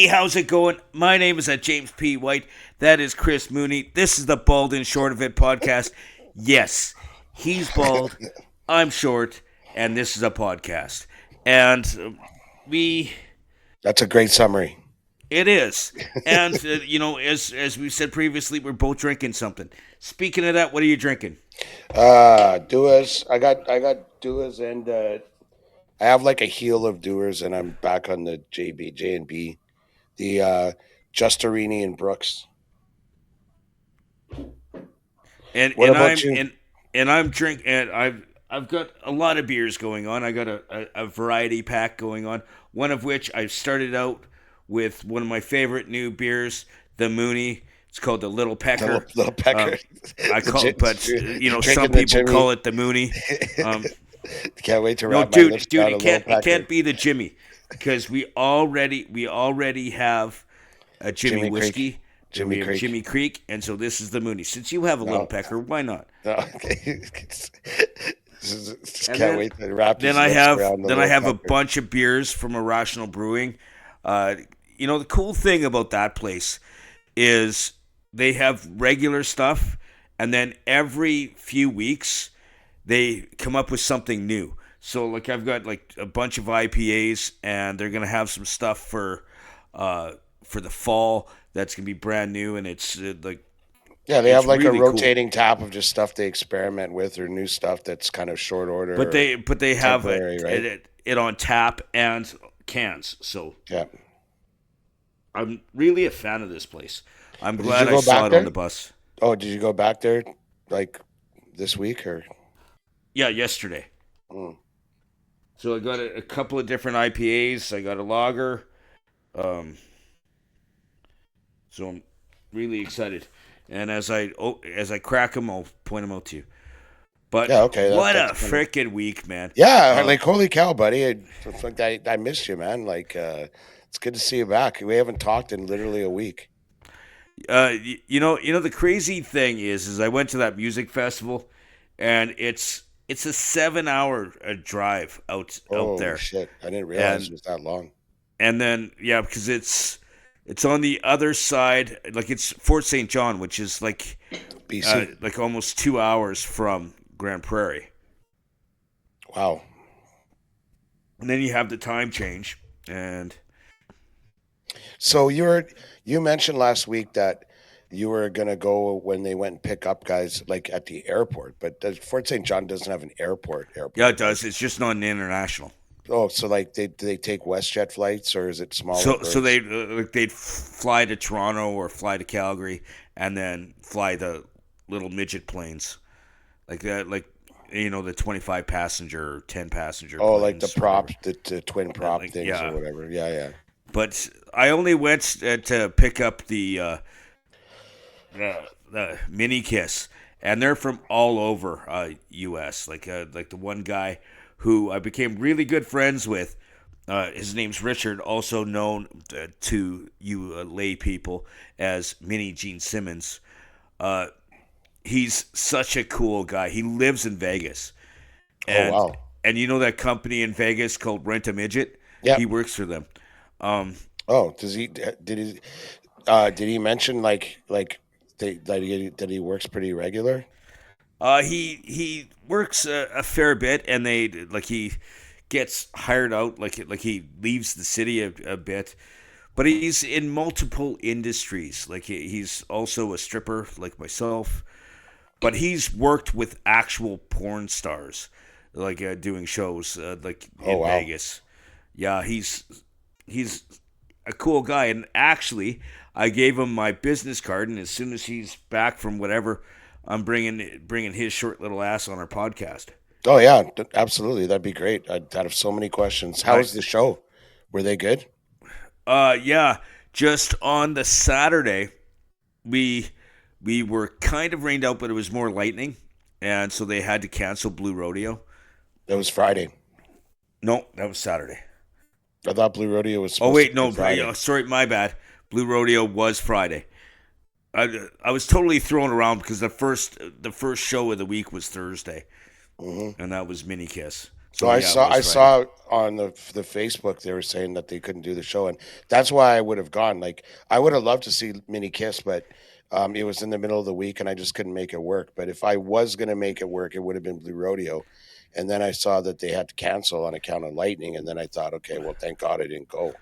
Hey, how's it going? My name is James P. White. That is Chris Mooney. This is the Bald and Short of It podcast. Yes, he's bald, I'm short, and this is a podcast. And we, That's a great summary. it is. And, as we said previously, we're both drinking something. Speaking of that, what are you drinking? Doers. I got Doers, and I have like a heel of Doers, and I'm back on the J and B, the Justerini and Brooks. And What and about I'm you? and I'm drink and I've got a lot of beers going on. I got a variety pack going on. One of which I started out with one of my favorite new beers, the Mooney. It's called the Little Pecker. Little Um, Pecker. I The call it, but some drinking the people Jimmy. call it the Mooney. Um, Can't wait to no, wrap my lips dude, around a Little it Pecker. can't be the Jimmy because we already have a Jimmy Jimmy Creek. whiskey. And we Jimmy have Creek. Jimmy Creek, and so this is the Mooney. Since you have a Little No. Pecker, why not? No. Just And can't wait to wrap then his I lips have around the then I Little have a Pecker. bunch of beers from Irrational Brewing. Uh, the cool thing about that place is they have regular stuff, and then every few weeks they come up with something new. So like I've got like a bunch of IPAs, and they're gonna have some stuff for the fall that's gonna be brand new, and it's Yeah, they have it's like a really cool. rotating tap of just stuff they experiment with or new stuff that's kind of short order But or they have temporary, right? it on tap and cans. So Yeah. I'm really a fan of this place. I'm Did you glad I go saw back it on there? the bus. Oh, did you go back there like this week or? Yeah, yesterday. Mm. So I got a couple of different IPAs. I got a lager. Um, so I'm really excited. And as I crack them, I'll point them out to you. But Yeah, okay, what a that's kind of. freaking week, man! Yeah, Um, like holy cow, buddy! It's like I missed you, man. Like it's good to see you back. We haven't talked in literally a week. the crazy thing is I went to that music festival, and it's a 7 hour drive out Holy there, shit! I didn't realize and it was that long. and then yeah, because it's on the other side, like it's Fort St. John, which is BC. like almost 2 hours from Grand Prairie, Wow. and then you have the time change, and So you mentioned last week that you were gonna go when they went and pick up guys like at the airport, but Fort St. John doesn't have an yeah, it airport, right? does. It's just not an international. Oh, so like do they take WestJet flights or is it smaller So birds? they'd fly to Toronto or fly to Calgary, and then fly the little midget planes like that, like the 25 passenger, 10 passenger Oh, like the planes, prop, whatever. the twin And prop like things or yeah, whatever. Yeah, yeah. but I only went to pick up the Mini Kiss, and they're from all over U.S. Like the one guy who I became really good friends with. His name's Richard, also known to you lay people as Mini Gene Simmons. Uh, he's such a cool guy. He lives in Vegas, Oh, and wow. and you know that company in Vegas called Rent a Midget. He Yep. works for them. Um, Oh, did he mention like that he works pretty regular? he works a fair bit, and he gets hired out, like he leaves the city a bit, but he's in multiple industries. Like he's also a stripper, like myself, but he's worked with actual porn stars, like doing shows like Oh, in wow. Vegas. Yeah, he's a cool guy, and actually, I gave him my business card, and as soon as he's back from whatever, I'm bringing his short little ass on our podcast. Oh yeah, absolutely. That'd be great. I'd have so many questions. How I was the show? Were they good? yeah, just on the Saturday, we we were kind of rained out, but it was more lightning, and so they had to cancel Blue Rodeo. It was Friday. No, that was Saturday. I thought Blue Rodeo was Oh supposed to wait, be no, Friday. sorry, my bad. Blue Rodeo was Friday. I was totally thrown around because the first show of the week was Thursday, Hmm. and that was Mini Kiss. So So yeah, it I was Friday. saw on the Facebook they were saying that they couldn't do the show, and that's why I would have gone. Like I would have loved to see Mini Kiss, but it was in the middle of the week, and I just couldn't make it work. But if I was gonna make it work, it would have been Blue Rodeo. And then I saw that they had to cancel on account of lightning, and then I thought, okay, well, thank God I didn't go.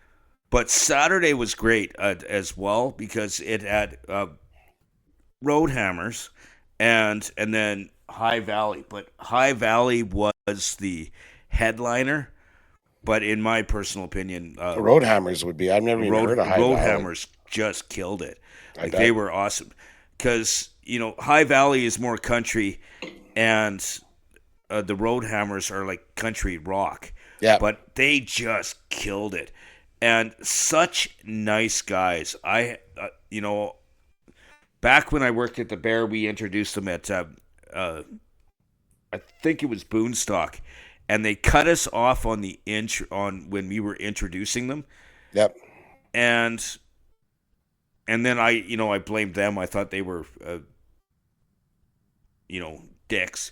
But Saturday was great as well because it had Road Hammers and then High Valley. But High Valley was the headliner. But in my personal opinion, Road Hammers would be. I've never even heard of High Road Valley. Hammers just killed it. I Like they bet. were awesome because High Valley is more country, and the Road Hammers are like country rock. Yeah. But they just killed it, and such nice guys. Back when I worked at the Bear, we introduced them at I think it was Boonstock, and they cut us off on the on when we were introducing them, Yep. and then I blamed them. I thought they were dicks,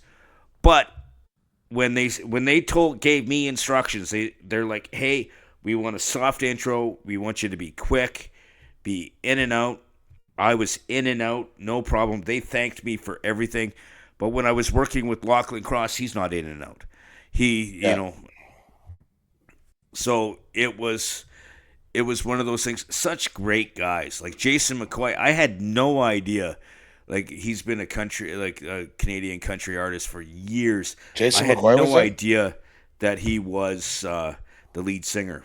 but when they gave me instructions, they're like, hey, we want a soft intro. We want you to be quick, be in and out. I was in and out, no problem. They thanked me for everything. But when I was working with Lachlan Cross, he's not in and out. He, Yeah. So it was one of those things. Such great guys like Jason McCoy. I had no idea. Like he's been a Canadian country artist for years. I Jason had McCoy was no there. idea that he was the lead singer.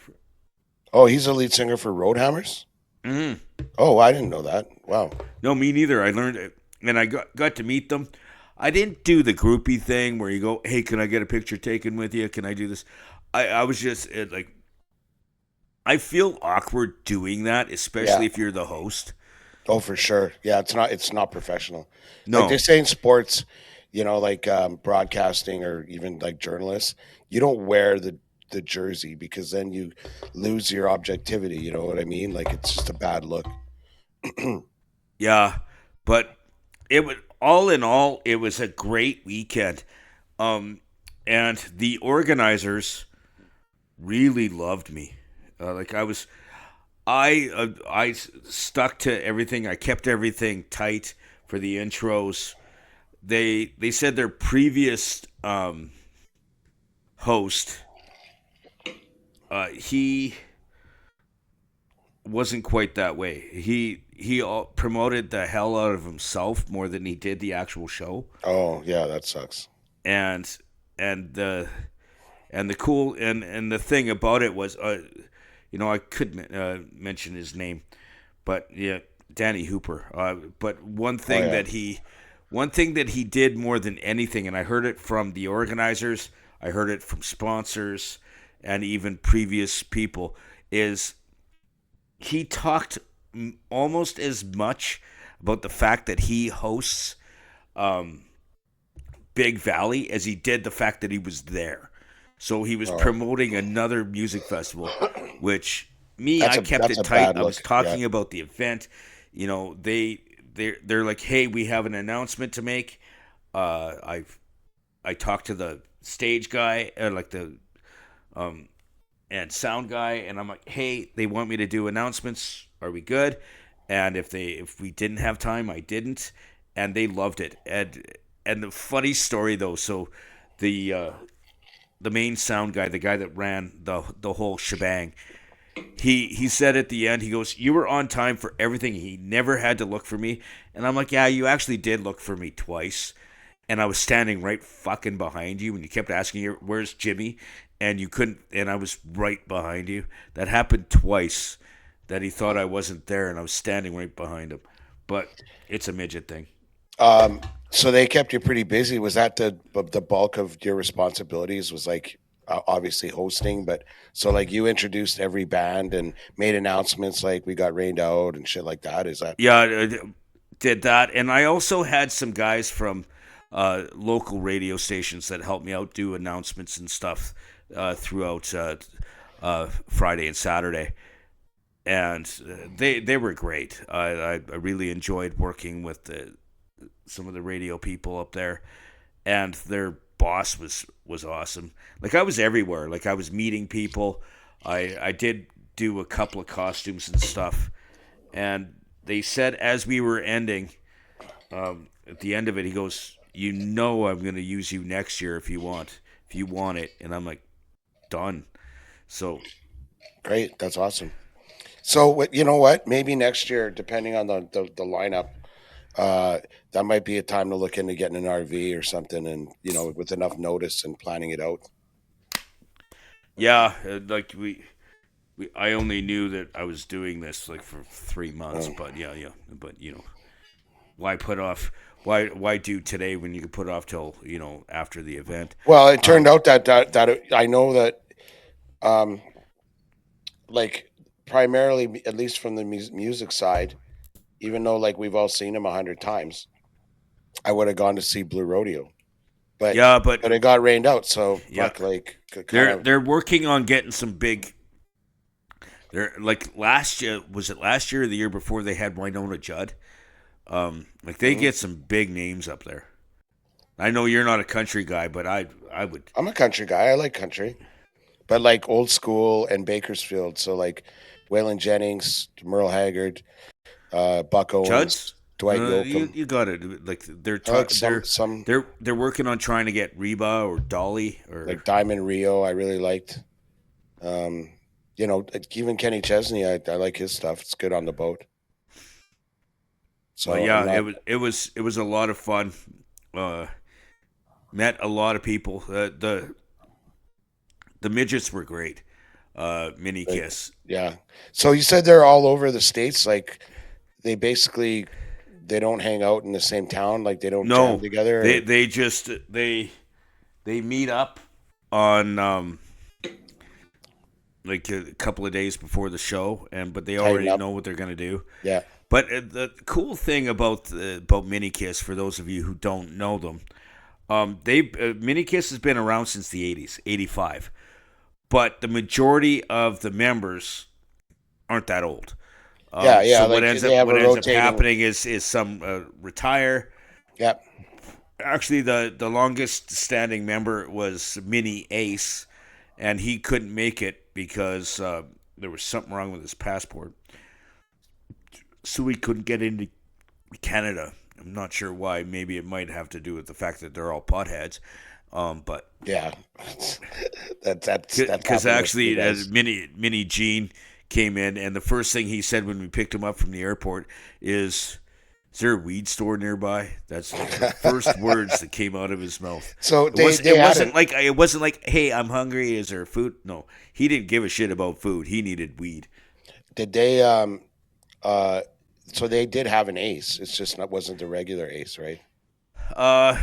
Oh, he's the lead singer for Road Hammers. Mm. Oh, I didn't know that. Wow. No, me neither. I learned it, and I got to meet them. I didn't do the groupie thing where you go, "Hey, can I get a picture taken with you? Can I do this?" I was just like, I feel awkward doing that, especially Yeah. if you're the host. Oh, for sure. Yeah, it's not professional. Like they No, say in sports, like broadcasting or even like journalists, you don't wear the jersey because then you lose your objectivity. You know what I mean? Like it's just a bad look. yeah, but it was all in all, it was a great weekend, um, and the organizers really loved me. Like I stuck to everything. I kept everything tight for the intros. They said their previous host, he wasn't quite that way. He promoted the hell out of himself more than he did the actual show, Oh, yeah, that sucks. and and the and the thing about it was, I could mention his name, but yeah, Danny Hooper. But Oh, yeah. one thing that he did more than anything, and I heard it from the organizers, I heard it from sponsors, and even previous people, is he talked almost as much about the fact that he hosts um, Big Valley as he did the fact that he was there. So he was Oh, promoting another music festival, which me, that's I a kept that's it a tight. bad I was look. Yeah. talking about the event. They're like, hey, we have an announcement to make. I talked to the stage guy, like the um, and sound guy, and I'm like, hey, they want me to do announcements. Are we good? And if we didn't have time, I didn't, and they loved it. And the funny story though, so the the main sound guy, the guy that ran the whole shebang, he said at the end, he goes, "You were on time for everything. He never had to look for me." And I'm like, "Yeah, you actually did look for me twice." And I was standing right fucking behind you, and you kept asking, "Where's Jimmy?" And you couldn't, and I was right behind you. That happened twice. That he thought I wasn't there, and I was standing right behind him. But it's a midget thing. Um, so they kept you pretty busy. Was that the bulk of your responsibilities? Was like obviously hosting, but so like you introduced every band and made announcements like we got rained out and shit like that. Is that Yeah, I did that, and I also had some guys from local radio stations that helped me out do announcements and stuff throughout Friday and Saturday, and they were great. I really enjoyed working with some of the radio people up there, and boss was awesome. Like I was everywhere. Like I was meeting people. I did do a couple of costumes and stuff, and they said as we were ending, at the end of it, he goes, "You know, I'm going to use you next year if you want it." And I'm like, "Done." So Great. That's awesome. So you know what? Maybe next year, depending on the lineup, uh, that might be a time to look into getting an RV or something, and with enough notice and planning it out. yeah, like I only knew that I was doing this like for 3 months, Um, but yeah, but why put off? Why do today when you could put off till after the event? well, it turned Um, out I know that, um, like primarily, at least from the music side, even though like we've all seen him 100 times, I would have gone to see Blue Rodeo, but yeah, but it got rained out. So yeah, fuck, like kind they're of. they're working on getting some big. They're like last year. Was it last year or the year before they had Winona Judd? Like they Mhm. get some big names up there. I know you're not a country guy, but I would. I'm a country guy. I like country, but like old school and Bakersfield. So like Waylon Jennings, Merle Haggard, Buck Judd's. Owens, Dwight You Yoakam. you got it. Like I like some they're working on trying to get Reba or Dolly or like Diamond Rio. I really liked. Um, even Kenny Chesney. I like his stuff. It's good on the boat. but So I'm yeah, not. it was a lot of fun. Uh, Met a lot of people. The midgets were great. Mini Like, Kiss. yeah. So you said they're all over the states. Like they basically they don't hang out in the same town. Like they don't jam No, together. they Or they just they meet up on like a couple of days before the show, but they tighten already up. know what they're gonna do. Yeah. But the cool thing about Mini Kiss, for those of you who don't know them, they Mini Kiss has been around since the '80s, '85. But the majority of the members aren't that old. Yeah. Yeah. So what Like ends they up have a what ends up rotating. happening is some retire. Yeah. Actually, the longest standing member was Mini Ace, and he couldn't make it because there was something wrong with his passport, so he couldn't get into Canada. I'm not sure why. Maybe it might have to do with the fact that they're all potheads. But Yeah. That's because happened with you actually, guys. Mini Gene came in, and the first thing he said when we picked him up from the airport is there a weed store nearby? That's like the first words that came out of his mouth. So It was they it had wasn't an like it wasn't like, hey, I'm hungry. Is there food? No, he didn't give a shit about food. He needed weed. did they uh so they did have an ace. It's just not wasn't the regular ace, right? Uh,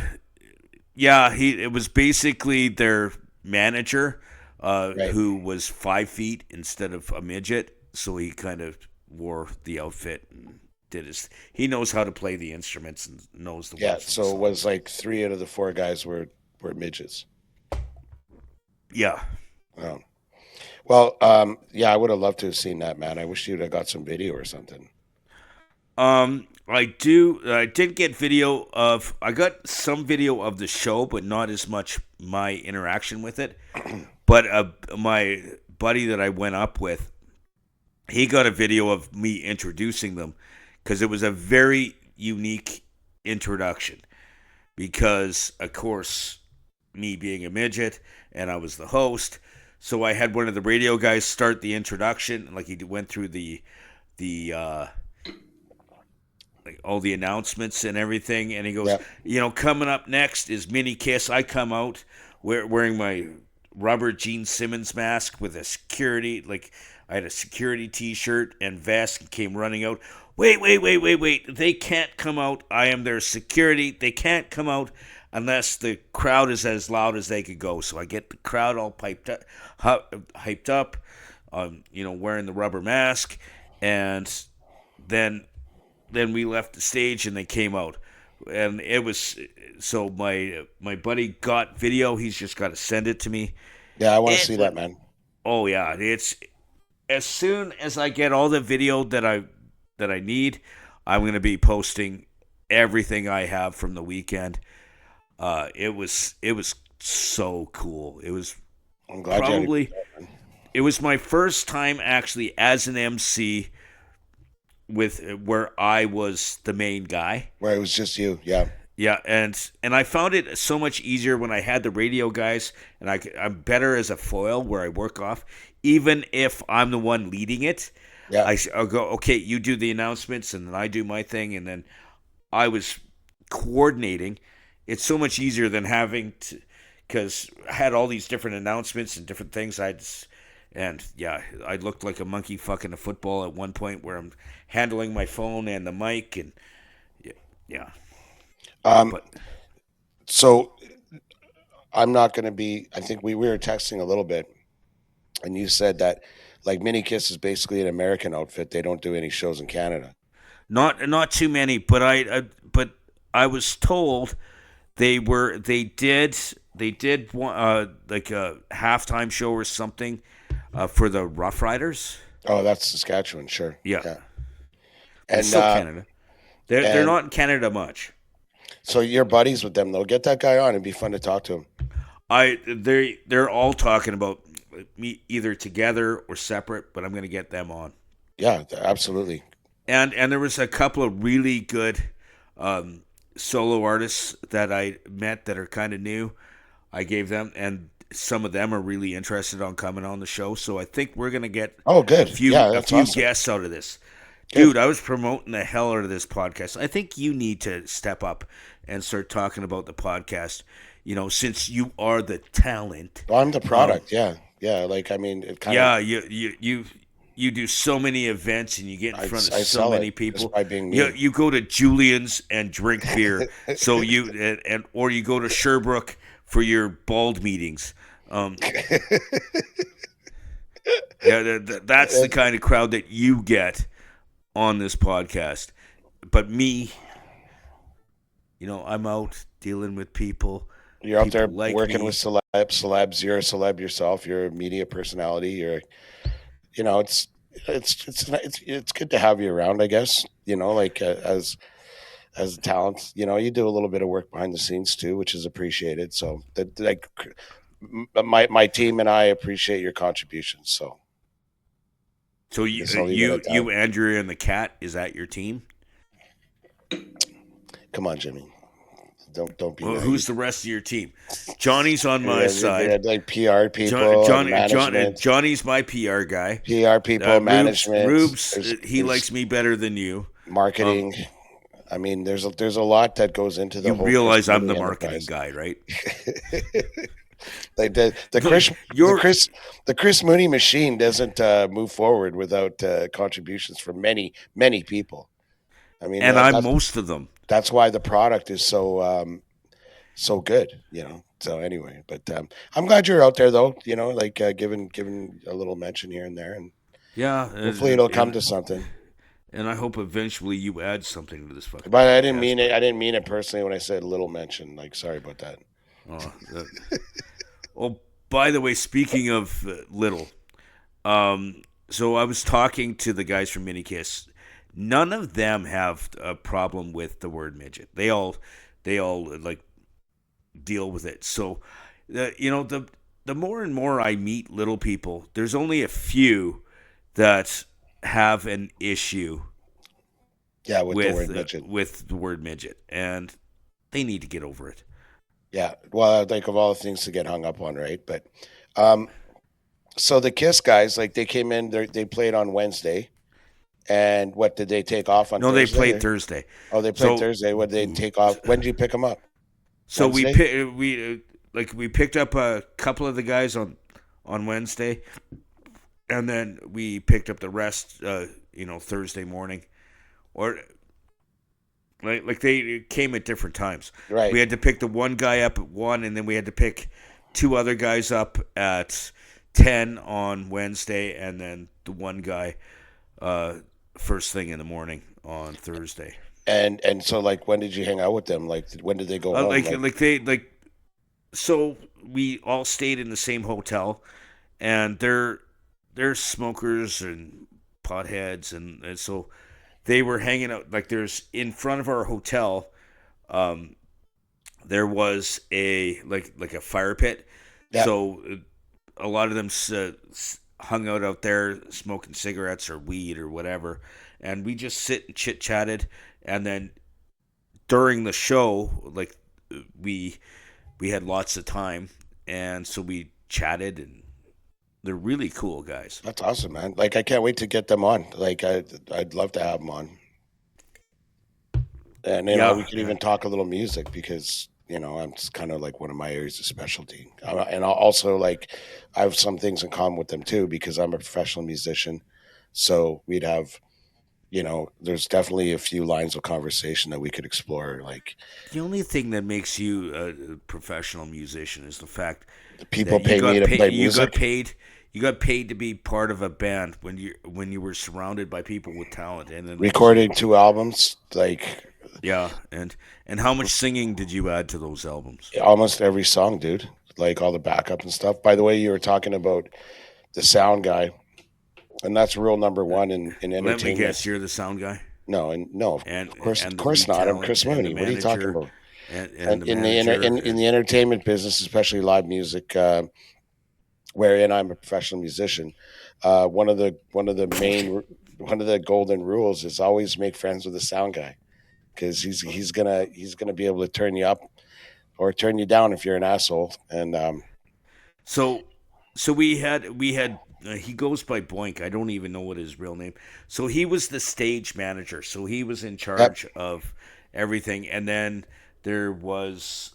yeah, it was basically their manager, Right. who was 5 feet instead of a midget, so he kind of wore the outfit and did his. He knows how to play the instruments and knows the Yeah. words from the So it songs. was like three out of the four guys were midgets. Yeah. Oh. Well, yeah, I would have loved to have seen that, man. I wish you'd have got some video or something. I do. I did get video of. I got some video of the show, but not as much my interaction with it. But my buddy that I went up with, he got a video of me introducing them because it was a very unique introduction. Because of course, me being a midget and I was the host, so I had one of the radio guys start the introduction. Like he went through the like all the announcements and everything, and he goes, Yeah. coming up next is Mini Kiss. I come out wearing my rubber Gene Simmons mask with a security, like I had a security T-shirt and vest, and came running out. Wait! They can't come out. I am their security. They can't come out unless the crowd is as loud as they could go. So I get the crowd all hyped up, wearing the rubber mask, and then we left the stage and they came out, and it was so my buddy got video. He's just got to send it to me. Yeah, I want to It see was, that, man. oh yeah, it's as soon as I get all the video that I need, I'm gonna be posting everything I have from the weekend. It was so cool. It was I'm glad you had probably it was my first time actually as an MC with where I was the main guy. where it was just you. Yeah. Yeah, and I found it so much easier when I had the radio guys, and I'm better as a foil where I work off, even if I'm the one leading it. Yeah. I'll go, okay, you do the announcements, and then I do my thing, and then I was coordinating. It's so much easier than having to, because I had all these different announcements and different things. And yeah, I looked like a monkey fucking a football at one point where I'm handling my phone and the mic, and yeah. But So I'm not going to be. I think we were texting a little bit, and you said that like Mini Kiss is basically an American outfit. They don't do any shows in Canada. not too many, but I was told they did like a halftime show or something for the Rough Riders. Oh, that's Saskatchewan, sure. Yeah. And It's still Canada. They're and- not in Canada much. so you're buddies with them though. Get that guy on. It'd be fun to talk to him. They're all talking about me either together or separate, but I'm going to get them on. Yeah, absolutely. And there was a couple of really good solo artists that I met that are kind of new. I gave them, and some of them are really interested on coming on the show. So I think we're gonna get Oh, good. a few Yeah, that's awesome. guests out of this. Good. Dude, I was promoting the hell out of this podcast. I think you need to step up and start talking about the podcast. You know, since you are the talent. Well, I'm the product. Yeah, like I mean, it kind Yeah, of. you do so many events and you get in front of I so sell many it people. just by being me. You go to Julian's and drink beer, so or you go to Sherbrooke for your bald meetings. That's the kind of crowd that you get on this podcast. But me, I'm out dealing with people. You're out there People like working me. with celebs. You're a celeb yourself. You're a media personality. It's good to have you around. I guess like as a talent. You do a little bit of work behind the scenes too, which is appreciated. So that like my team and I appreciate your contributions. So So you Guess I'll leave it at that. you Andrea and the cat, is that your team? come on, Jimmy. Don't be. Well, naive. who's the rest of your team? Johnny's on my Yeah, side. like PR people, management, Johnny's my PR guy. PR people, management, Rubes, there's- he there's likes me better than you. marketing. I mean, there's a lot that goes into the You whole. realize I'm the Chris Mooney marketing enterprise. guy, right? Like the Chris Mooney machine doesn't move forward without contributions from many people. I mean, And I'm most of them. that's why the product is so good. So anyway, but I'm glad you're out there though. Like giving a little mention here and there, and Yeah. hopefully it'll come to something. And I hope eventually you add something to this fucking. But I didn't mean it. I didn't mean it personally when I said little mention. Like, sorry about that. Oh, well, by the way, speaking of little, so I was talking to the guys from Minikiss. None of them have a problem with the word midget. They all like deal with it. So, the more and more I meet little people, there's only a few that have an issue Yeah, with the word midget. with the word midget, and they need to get over it. Yeah. Well, I think of all the things to get hung up on, right? But so the Kiss guys, like they came in, they played on Wednesday. And what did they take off on No, Thursday? they played Thursday. Oh, they played So- Thursday. What did they take off? When did you pick them up? So Wednesday? we picked up a couple of the guys on Wednesday, and then we picked up the rest, Thursday morning, or like they came at different times. Right. We had to pick the one guy up at 1, and then we had to pick 2 other guys up at 10 on Wednesday, and then the one guy first thing in the morning on Thursday. And so, like, when did you hang out with them? Like, when did they go home? So we all stayed in the same hotel, and they're smokers and potheads, and so they were hanging out. Like, there's in front of our hotel, there was a like a fire pit. Yeah. So a lot of them hung out there smoking cigarettes or weed or whatever, and we just sit and chit chatted. And then during the show, like we we had lots of time, and so we chatted, and they're really cool guys. That's awesome, man. Like I can't wait to get them on. Like I'd love to have them on. And we Yeah, could yeah. even talk a little music because I'm just kind of like one of my areas of specialty. And I'll also like I have some things in common with them too because I'm a professional musician. So we'd have there's definitely a few lines of conversation that we could explore. Like The only thing that makes you a professional musician is the fact the people that pay me to play music, you got paid to be part of a band when you were surrounded by people with talent, and then there was recording 2 albums, like yeah, and how much singing did you add to those albums? almost every song, dude. Like all the backup and stuff. By the way, you were talking about the sound guy, and that's rule number one in Let me entertainment. guess, you're the sound guy, No, and no, of and course, of and the course lead not. I'm talent Chris and the Mooney. What are you talking manager about? and And the in manager. the entertainment business, especially live music, wherein I'm a professional musician, one of the golden rules is always make friends with the sound guy because he's gonna be able to turn you up or turn you down if you're an asshole. And So, so we had he goes by Boink. I don't even know what his real name. So he was the stage manager. So he was in yep, charge of everything, and then there was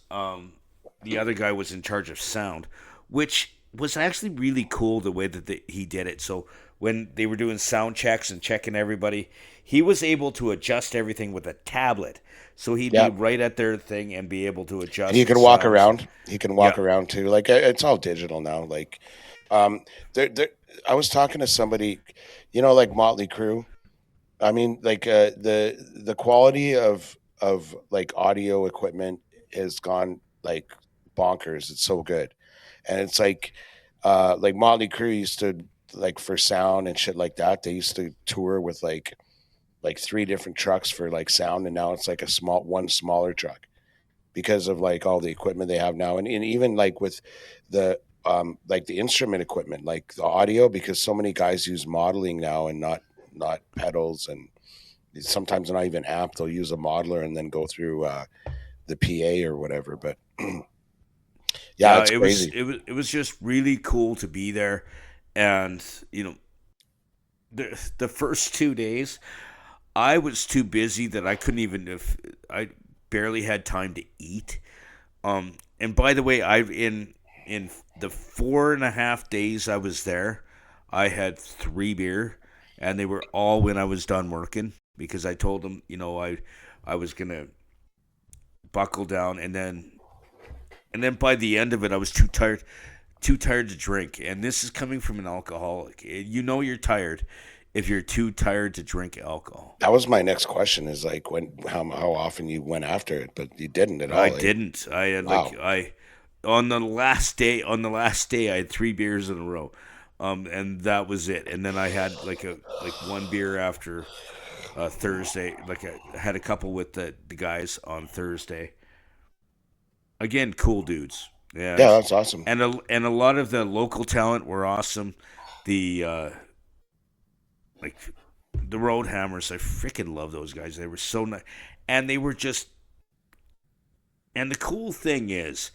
the other guy was in charge of sound, which was actually really cool the way that he did it. So when they were doing sound checks and checking everybody, he was able to adjust everything with a tablet. So he'd be yep. right at their thing and be able to And he adjust the can walk sounds. around. He can Yeah, walk around too. Like it's all digital now. Like um, there. I was talking to somebody, like Motley Crue. I mean, like the quality of like audio equipment has gone like bonkers. It's so good, and it's like Motley Crue used to like for sound and shit like that. They used to tour with like three different trucks for like sound, and now it's like a one smaller truck because of like all the equipment they have now, and even like with the like the instrument equipment, like the audio, because so many guys use modeling now and not pedals, and sometimes not even amp. They'll use a modeler and then go through the PA or whatever. But yeah, yeah. it's It was crazy. it was it was just really cool to be there, and the first 2 days I was too busy that I couldn't even if I barely had time to eat. And by the way, I've in the 4.5 days I was there, I had 3 beer, and they were all when I was done working because I told them, I was gonna buckle down, and then by the end of it, I was too tired to drink. And this is coming from an alcoholic. You're tired if you're too tired to drink alcohol. That was my next question: is like how often you went after it, but you didn't at I all. Eh? didn't. I had Wow, I on the last day I had 3 beers in a row. And that was it. And then I had like one beer after Thursday. Like I had a couple with the guys on Thursday. Again, cool dudes. yeah, And that's awesome. and a lot of the local talent were awesome. The like the Road Hammers, I freaking love those guys. They were so nice, and they were just. And the cool thing is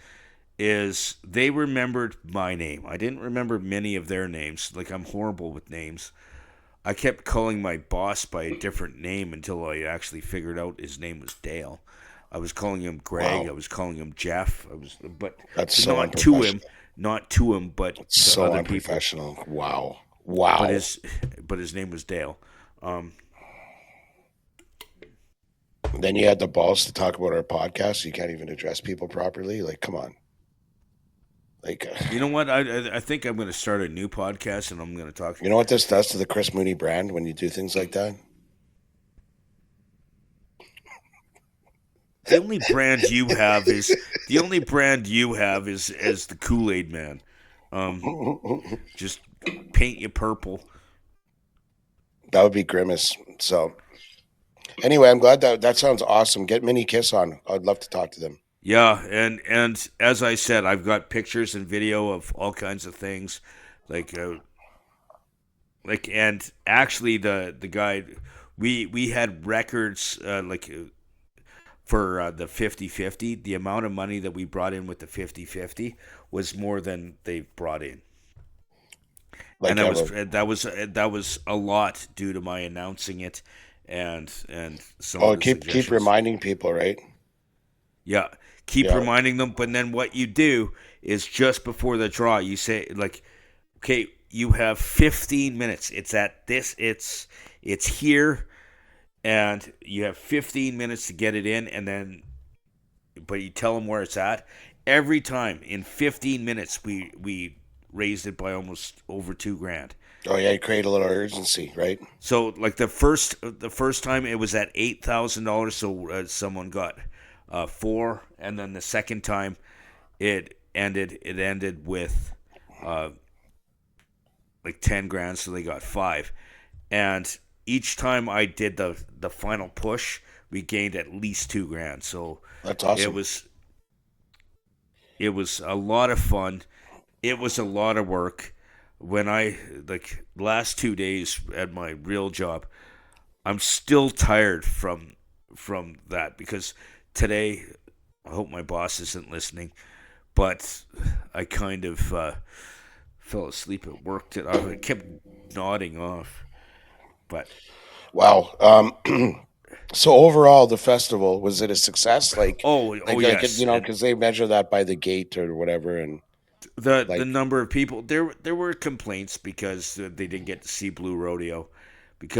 they remembered my name. I didn't remember many of their names. Like I'm horrible with names. I kept calling my boss by a different name until I actually figured out his name was Dale. I was calling him Greg. Wow, I was calling him Jeff. But that's so not to him, unprofessional. but It's to so other people. unprofessional. Wow, But wow. his name was Dale. Um, Then you had the balls to talk about our podcast. So you can't even address people properly. Like, come on. Like, you know what? I think I'm going to start a new podcast, and I'm going to talk. you know what this does to the Chris Mooney brand when you do things like that? The only brand you have is as the Kool Aid Man. Um, just paint you purple. That would be Grimace. So, anyway, I'm glad that sounds awesome. Get Mini Kiss on. I'd love to talk to them. Yeah, and as I said, I've got pictures and video of all kinds of things, like and actually the guy, we had records for the 50-50. The amount of money that we brought in with the 50-50 was more than they brought in, and like ever. that was a lot due to my announcing it, and some of Oh, the keep suggestions. reminding people, right? Yeah, keep Yeah. reminding them. But then what you do is just before the draw, you say like, okay, you have 15 minutes. It's at this. It's here, and you have 15 minutes to get it in, and then but you tell them where it's at. Every time in 15 minutes, we raised it by almost over 2 grand. Oh yeah, you create a little urgency, right? So like the first time it was at $8,000, so someone got four, and then the second time it ended with uh, like 10 grand, so they got five. And each time I did the final push, we gained at least 2 grand. So That's it awesome. was it was a lot of fun. It was a lot of work. When I like last 2 days at my real job, I'm still tired from that because today I hope my boss isn't listening, but I kind of fell asleep at work. I kept nodding off, but Wow. So overall, the festival, was it a success? oh You yes, know, and because they measure that by the gate or whatever, and the like, number of people there were complaints because they didn't get to see Blue Rodeo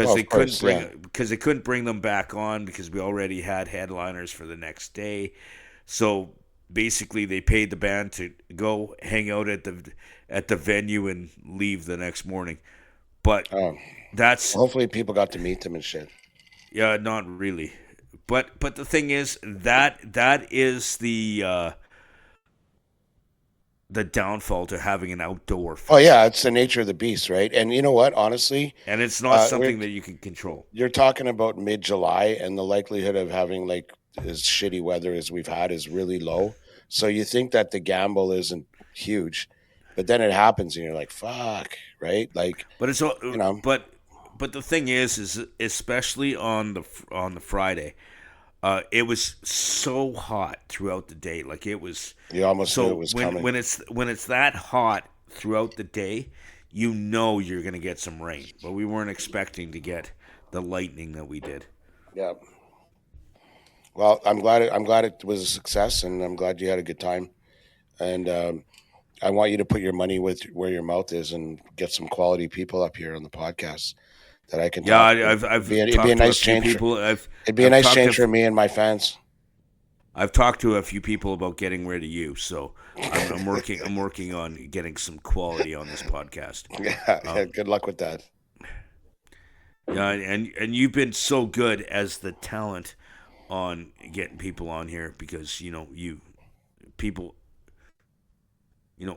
well, of course, yeah, because they couldn't bring them back on because we already had headliners for the next day. So basically, they paid the band to go hang out at the venue and leave the next morning. But um, that's hopefully people got to meet them and shit. yeah, not really. But the thing is that is the downfall to having an outdoor Oh yeah, festival, it's the nature of the beast, right? And you know what? Honestly, and it's not we're something that you can control. you're talking about mid-July, and the likelihood of having like as shitty weather as we've had is really low. So you think that the gamble isn't huge, but then it happens, and you're like, "Fuck," right? Like, But it's you know, but but the thing is especially on the Friday, it was so hot throughout the day. Like it was you almost knew it so was when coming. it's that hot throughout the day, you know you're gonna get some rain. But we weren't expecting to get the lightning that we did. Yeah. Well, I'm glad it was a success, and I'm glad you had a good time. And I want you to put your money with where your mouth is, and get some quality people up here on the podcast that I can Yeah, talk to. I've It'd be a talked to a nice few change. people. It'd be a I've nice talked to change for me and my fans. I've talked to a few people about getting rid of you. So I'm working on getting some quality on this podcast. Yeah, yeah. Um, Good luck with that. yeah, and you've been so good as the talent on getting people on here because you people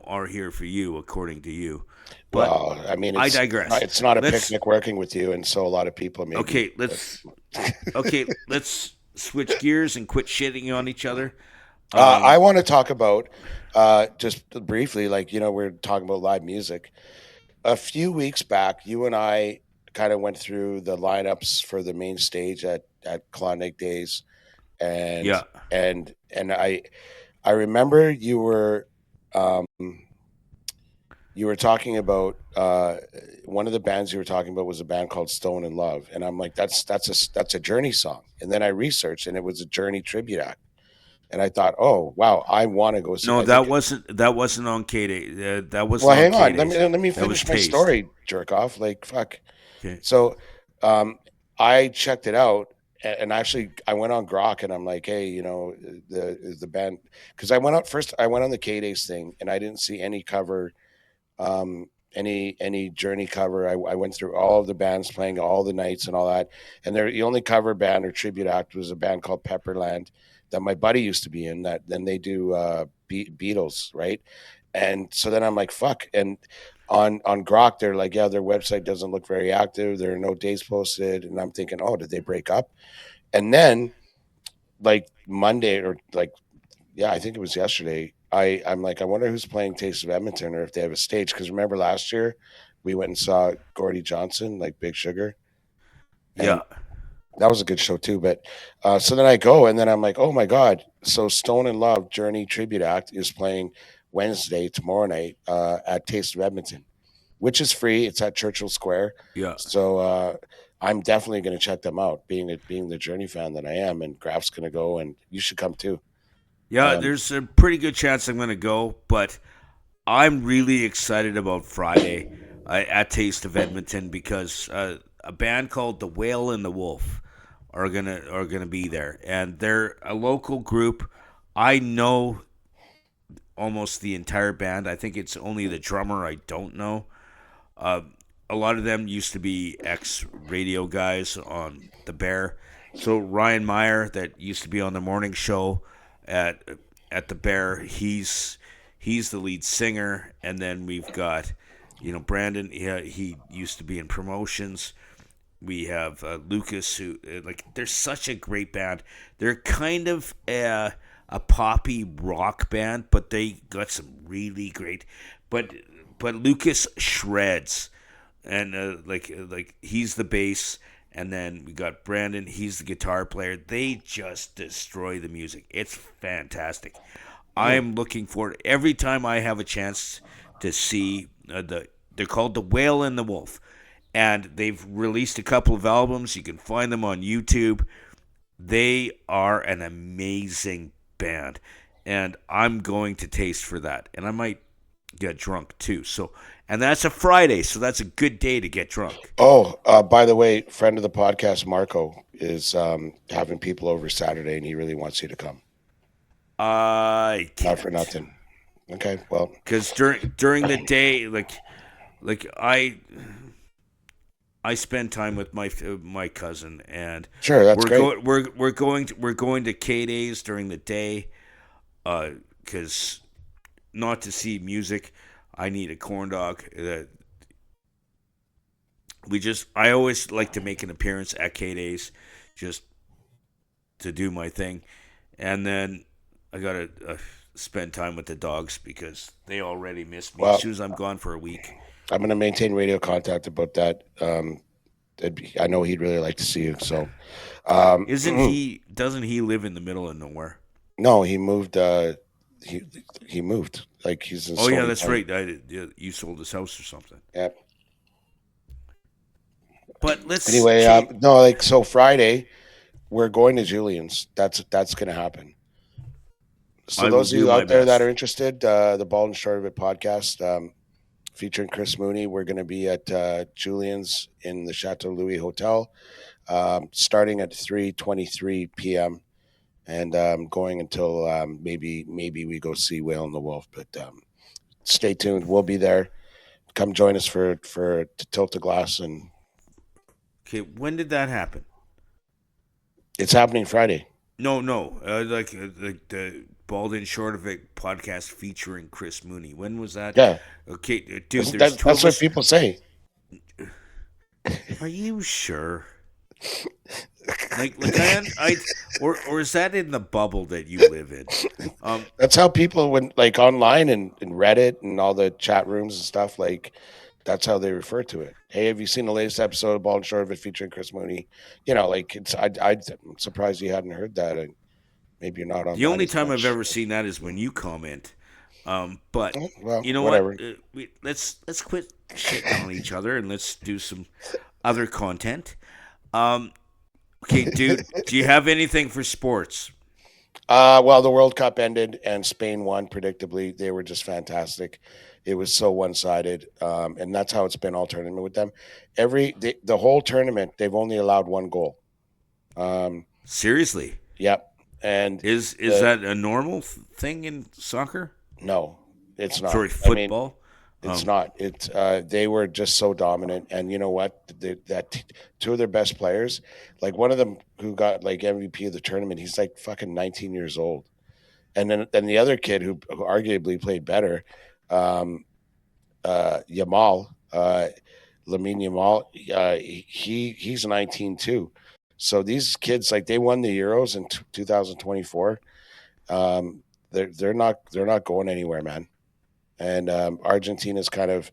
are here for you according to you. But Well, I mean, I it's not, digress. it's not a Let's picnic working with you, and so a lot of people maybe. okay. Let's switch gears and quit shitting on each other. I Um, want to talk about just briefly, like, we're talking about live music. A few weeks back, you and I kind of went through the lineups for the main stage at Klondike Days, and yeah. I remember um, you were talking about one of the bands you were talking about was a band called Stone in Love, and I'm like, that's a Journey song, and then I researched, and it was a Journey tribute act, and I thought, oh wow, I want to go see. No, I think. that wasn't on K Day. That Well, wasn't on hang K on, Days. let me That was finish my Taste. story, jerk off. Like, fuck. Okay. So, I checked it out, and actually, I went on Grok, and I'm like, hey, the band, because I went out first. I went on the K Days thing, and I didn't see any cover, any Journey cover. I went through all of the bands playing all the nights and all that, and the only cover band or tribute act was a band called Pepperland that my buddy used to be in. That then they do Beatles, right? And so then I'm like, fuck. And on Grok, they're like, yeah, their website doesn't look very active. There are no dates posted, and I'm thinking, oh, did they break up? And then like Monday or like yeah, I think it was yesterday. I'm like, I wonder who's playing Taste of Edmonton or if they have a stage. Because remember last year we went and saw Gordy Johnson, like Big Sugar, and Yeah. that was a good show too. But so then I go and then I'm like, oh my god! So Stone and Love Journey Tribute Act is playing Wednesday tomorrow night at Taste of Edmonton, which is free. It's at Churchill Square. Yeah. So I'm definitely going to check them out. Being the Journey fan that I am, and Graf's going to go, and you should come too. Yeah, Um, there's a pretty good chance I'm going to go, but I'm really excited about Friday at Taste of Edmonton because a band called The Whale and the Wolf are gonna be there, and they're a local group. I know almost the entire band. I think it's only the drummer I don't know. Uh, a lot of them used to be ex radio guys on the Bear. So Ryan Meyer, that used to be on the morning show at the Bear, he's the lead singer, and then we've got Brandon. He used to be in promotions. We have Lucas, who like they're such a great band. They're kind of a poppy rock band, but they got some really great. But Lucas shreds, and like he's the bass, and then we got Brandon. He's the guitar player. They just destroy the music. It's fantastic. I mm, am looking forward every time I have a chance to see the. They're called The Whale and the Wolf, and they've released a couple of albums. You can find them on YouTube. They are an amazing band, and I'm going to taste for that, and I might get drunk too. So, and that's a Friday, so that's a good day to get drunk. oh, by the way, friend of the podcast, Marco, is having people over Saturday, and he really wants you to come. I Not for can't, nothing. Okay, well, because during the day, like I spend time with my cousin, and sure, that's great. we're going to K days during the day, because not to see music, I need a corn dog. I always like to make an appearance at K days, just to do my thing, and then I gotta spend time with the dogs because they already miss me as Well, soon as I'm gone for a week. I'm going to maintain radio contact about that. I know he'd really like to see you. So, um, Isn't he? Doesn't he live in the middle of nowhere? no, he moved. He he moved. Like he's in Oh yeah, Stony that's Town. right. You sold his house or something. Yeah. But let's. Anyway, Okay, no, like so Friday we're going to Julian's. That's going to happen. So I will those of do you my out there that are best. interested, the Bald and Short of It podcast, featuring Chris Mooney, we're going to be at Julian's in the Chateau Louis Hotel, starting at 3:23 p.m. and going until maybe we go see Whale and the Wolf. But stay tuned. We'll be there. Come join us for to tilt the glass, and Okay, when did that happen? it's happening Friday. No, no. Like the Bald and Short of It podcast featuring Chris Mooney. When was that? Yeah, Okay, dude. There's that, two that's of what us. people say. Are you sure? Like or is that in the bubble that you live in? Um, That's how people when like online and Reddit and all the chat rooms and stuff like that's how they refer to it. Hey, have you seen the latest episode of Bald and Short of It featuring Chris Mooney? You know, like it's I'm surprised you hadn't heard that. And maybe you're not the online only as time I've much. ever seen that is when you comment. But Oh, well, you know what? whatever. Let's quit shitting on each other and let's do some other content. Um, okay, dude. Do you have anything for sports? Well, the World Cup ended and Spain won predictably. They were just fantastic. It was so one-sided, and that's how it's been all tournament with them. The whole tournament, they've only allowed one goal. Um, Seriously, yep, and is the that a normal thing in soccer? no, it's not. Sorry, I mean, football. it's Um, not. They were just so dominant, and you know what? Two of their best players, like one of them who got like MVP of the tournament, he's like fucking 19 years old, and then the other kid who arguably played better, um, Yamal, Lamine Yamal, he's 19 too. So these kids, like they won the Euros in 2024. they're not going anywhere, man. And Argentina's kind of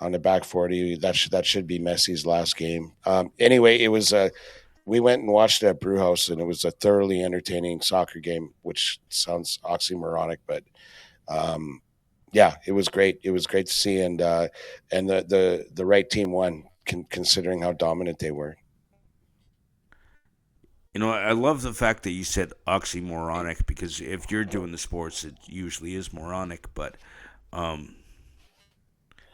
on the back 40. That should be Messi's last game. Anyway, it was we went and watched it at Brewhouse, and it was a thoroughly entertaining soccer game, which sounds oxymoronic, but um, yeah, it was great. It was great to see, and the right team won, considering how dominant they were. I love the fact that you said oxymoronic because if you're doing the sports, it usually is moronic. But um,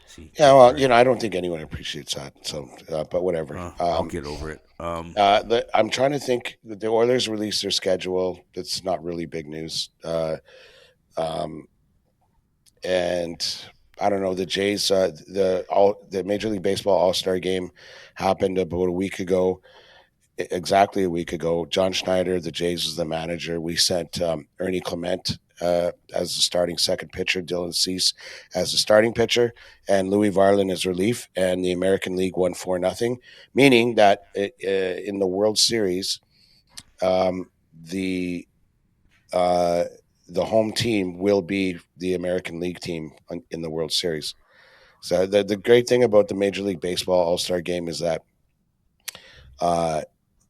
see, Yeah, well, I don't think anyone appreciates that. So, but whatever. I'll get over it. I'm trying to think. The Oilers released their schedule. It's not really big news. Um, and I don't know. The Jays, the Major League Baseball All Star Game happened about a week ago. Exactly a week ago. John Schneider, the Jays, was the manager. We sent Ernie Clement as the starting second pitcher, Dylan Cease as the starting pitcher, and Louis Varlin as relief. And the American League won 4-0, meaning that in the World Series, um, the uh, the home team will be the American League team in the World Series. So the great thing about the Major League Baseball All Star Game uh,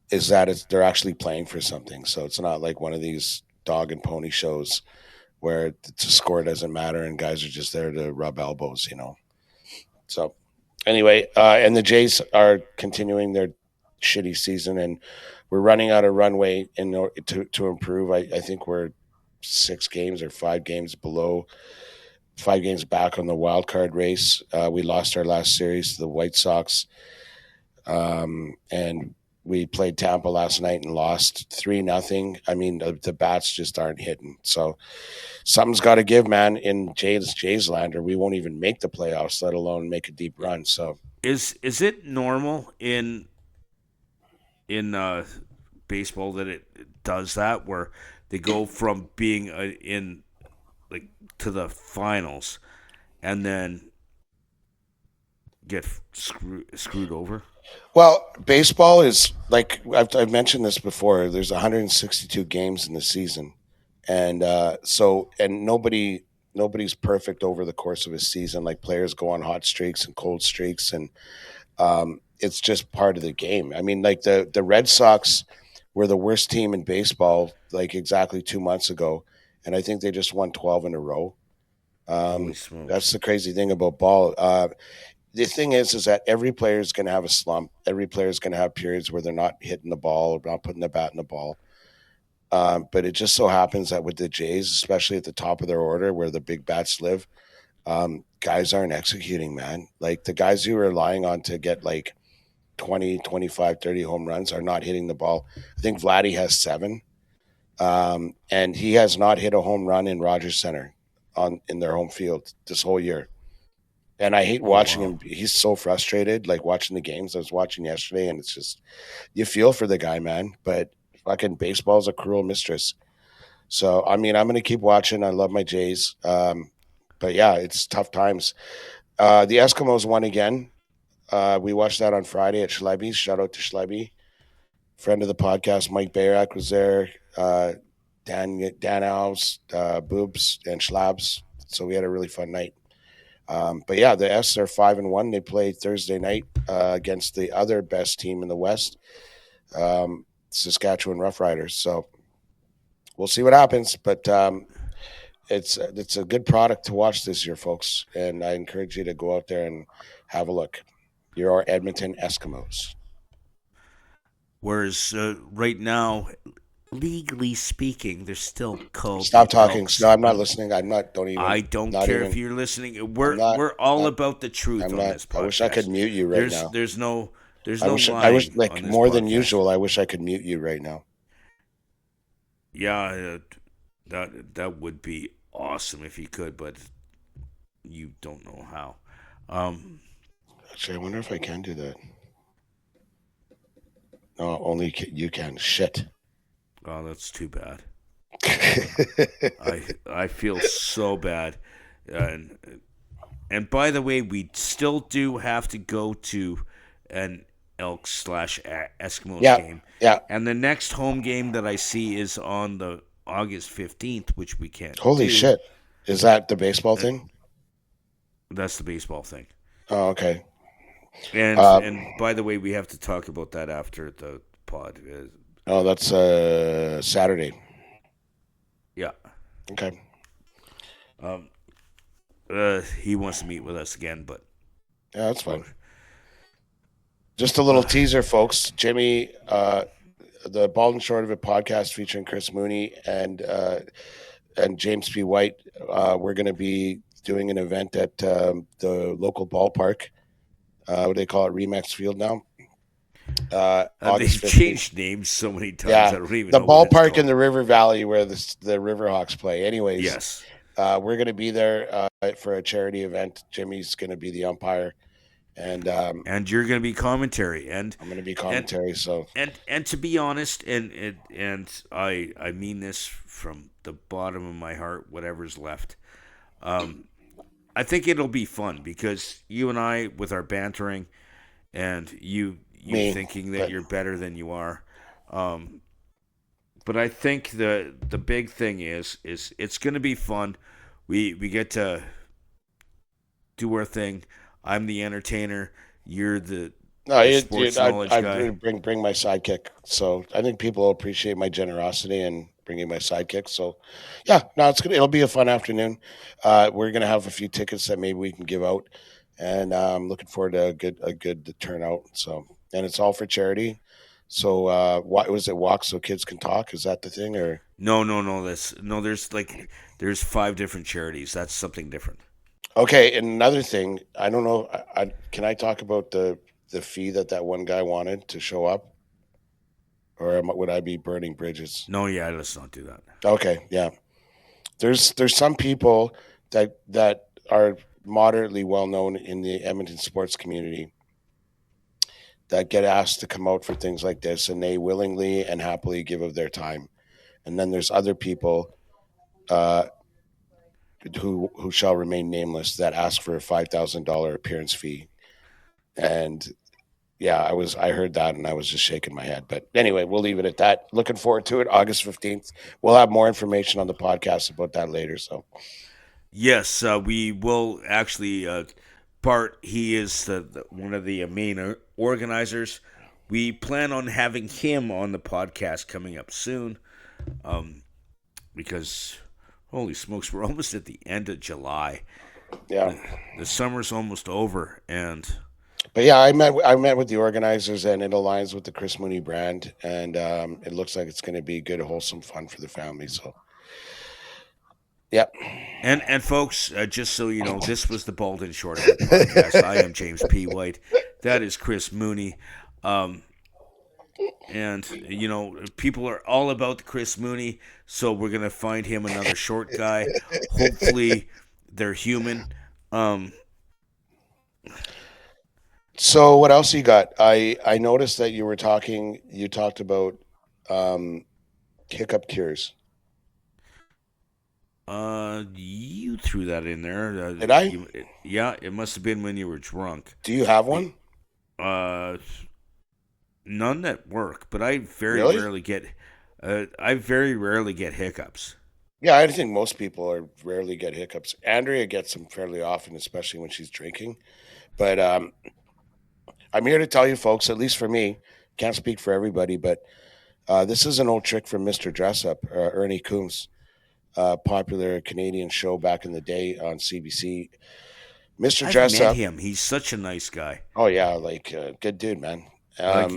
is that they're actually playing for something. So it's not like one of these dog and pony shows where the score doesn't matter and guys are just there to rub elbows. So anyway, and the Jays are continuing their shitty season, and we're running out of runway to improve. I think we're 6 games or 5 games below, 5 games back on the wild card race. We lost our last series to the White Sox, and we played Tampa last night and lost 3-0. I mean, the bats just aren't hitting. So something's got to give, man. In Jays land, or we won't even make the playoffs, let alone make a deep run. So is it normal in baseball that it does that where they go from being in like to the finals and then get screwed over? well, baseball is like I've mentioned this before. There's 162 games in the season, and and nobody's perfect over the course of a season. Like players go on hot streaks and cold streaks, and it's just part of the game. I mean, like the Red Sox were the worst team in baseball like exactly 2 months ago, and I think they just won 12 in a row. Holy That's smokes! the crazy thing about ball. The thing is that every player is going to have a slump. Every player is going to have periods where they're not hitting the ball or not putting the bat in the ball. But it just so happens that with the Jays, especially at the top of their order where the big bats live, guys aren't executing, man. Like the guys you were relying on to get like 20, 25, 30 home runs are not hitting the ball. I think Vladdy has 7. And he has not hit a home run in Rogers Center in their home field this whole year. And I hate Oh watching wow! him. He's so frustrated, like watching the games I was watching yesterday, and it's just you feel for the guy, man. But fucking baseball's a cruel mistress. So I mean, I'm gonna keep watching. I love my Jays, but yeah, it's tough times. The Eskimos won again. We watched that on Friday at Schleby's. Shout out to Schleby, friend of the podcast. Mike Bayrak was there. Dan Alves, Boobs, and Schlabs. So we had a really fun night. But yeah, the S are 5-1. They play Thursday night against the other best team in the West, Saskatchewan Roughriders. So we'll see what happens. But it's a good product to watch this year, folks, and I encourage you to go out there and have a look. You're our Edmonton Eskimos. Whereas right now, legally speaking, they're still called Stop the talking. Elks. No, I'm not listening. I'm not. Don't even. I don't Not care if even. you're listening. I'm not. We're all Not. about the truth I'm on not. this I wish I could podcast. mute you right now. There's I no wish. I wish lying like on this more than podcast. usual. I wish I could mute you right now. Yeah, that would be awesome if you could, but you don't know how. Um, Actually, I wonder if I can do that. No, only you can. Shit. oh, that's too bad. I feel so bad, and by the way, we still do have to go to an Elks/Eskimos Yeah. game, Yeah. and the next home game that I see is on the August 15th, which we can't Holy do. shit! Is that the baseball thing? That's the baseball thing. Oh, okay. And by the way, we have to talk about that after the pod. Oh, that's Saturday. Yeah. Okay. He wants to meet with us again, but Yeah, that's fine. Just a little teaser, folks. Jimmy, the Bald and Short of It podcast featuring Chris Mooney and James P. White. We're going to be doing an event at the local ballpark. What do they call it? Remax Field now. August they've 15th. changed names so many times. Yeah, I don't even the know what it's ballpark in called. the River Valley where the Riverhawks play. Anyways, Yes. we're going to be there for a charity event. Jimmy's going to be the umpire, and And you're going to be commentary, and I'm going to be commentary. and to be honest, and I mean this from the bottom of my heart, whatever's left. I think it'll be fun because you and I, with our bantering, and you Me, thinking that but- you're better than you are. But I think the big thing is it's going to be fun. We get to do our thing. I'm the entertainer. You're the No, sports knowledge guy. bring my sidekick. So I think people will appreciate my generosity and bringing my sidekick. So yeah, no, it'll be a fun afternoon. We're gonna have a few tickets that maybe we can give out, and I'm looking forward to a good turnout. So, and it's all for charity. So what was it? Walk so kids can talk. Is that the thing or? No. There's 5 different charities. That's something different. Okay, and another thing, I don't know. Can I talk about the fee that one guy wanted to show up, or would I be burning bridges? No, yeah, let's not do that. Okay, yeah. There's some people that are moderately well known in the Edmonton sports community that get asked to come out for things like this, and they willingly and happily give of their time. And then there's other people who shall remain nameless that ask for a $5,000 appearance fee. And yeah, I heard that and I was just shaking my head. But anyway, we'll leave it at that. Looking forward to it. August 15th. We'll have more information on the podcast about that later. So Yes, we will actually. Bart, he is one of the main organizers. We plan on having him on the podcast coming up soon, because holy smokes, we're almost at the end of July. yeah. The summer's almost over, and But yeah, I met with the organizers, and it aligns with the Chris Mooney brand, and it looks like it's going to be good, wholesome fun for the family. So, yeah, and folks, just so you know, this was the Bald and Short of It podcast. I am James P. White. That is Chris Mooney. And you know, people are all about Chris Mooney, so we're gonna find him another short guy. Hopefully, they're human. So what else you got? I noticed that you talked about hiccup cures. You threw that in there. Did I? Yeah, it must have been when you were drunk. Do you have one? None at work, but I very Really? rarely get. I very rarely get hiccups. Yeah, I think most people rarely get hiccups. Andrea gets them fairly often, especially when she's drinking. But I'm here to tell you, folks, at least for me, can't speak for everybody, but this is an old trick from Mr. Dressup, Ernie Coombs, popular Canadian show back in the day on CBC. Mr. I've Dressup. met him. He's such a nice guy. Oh yeah, good dude, man.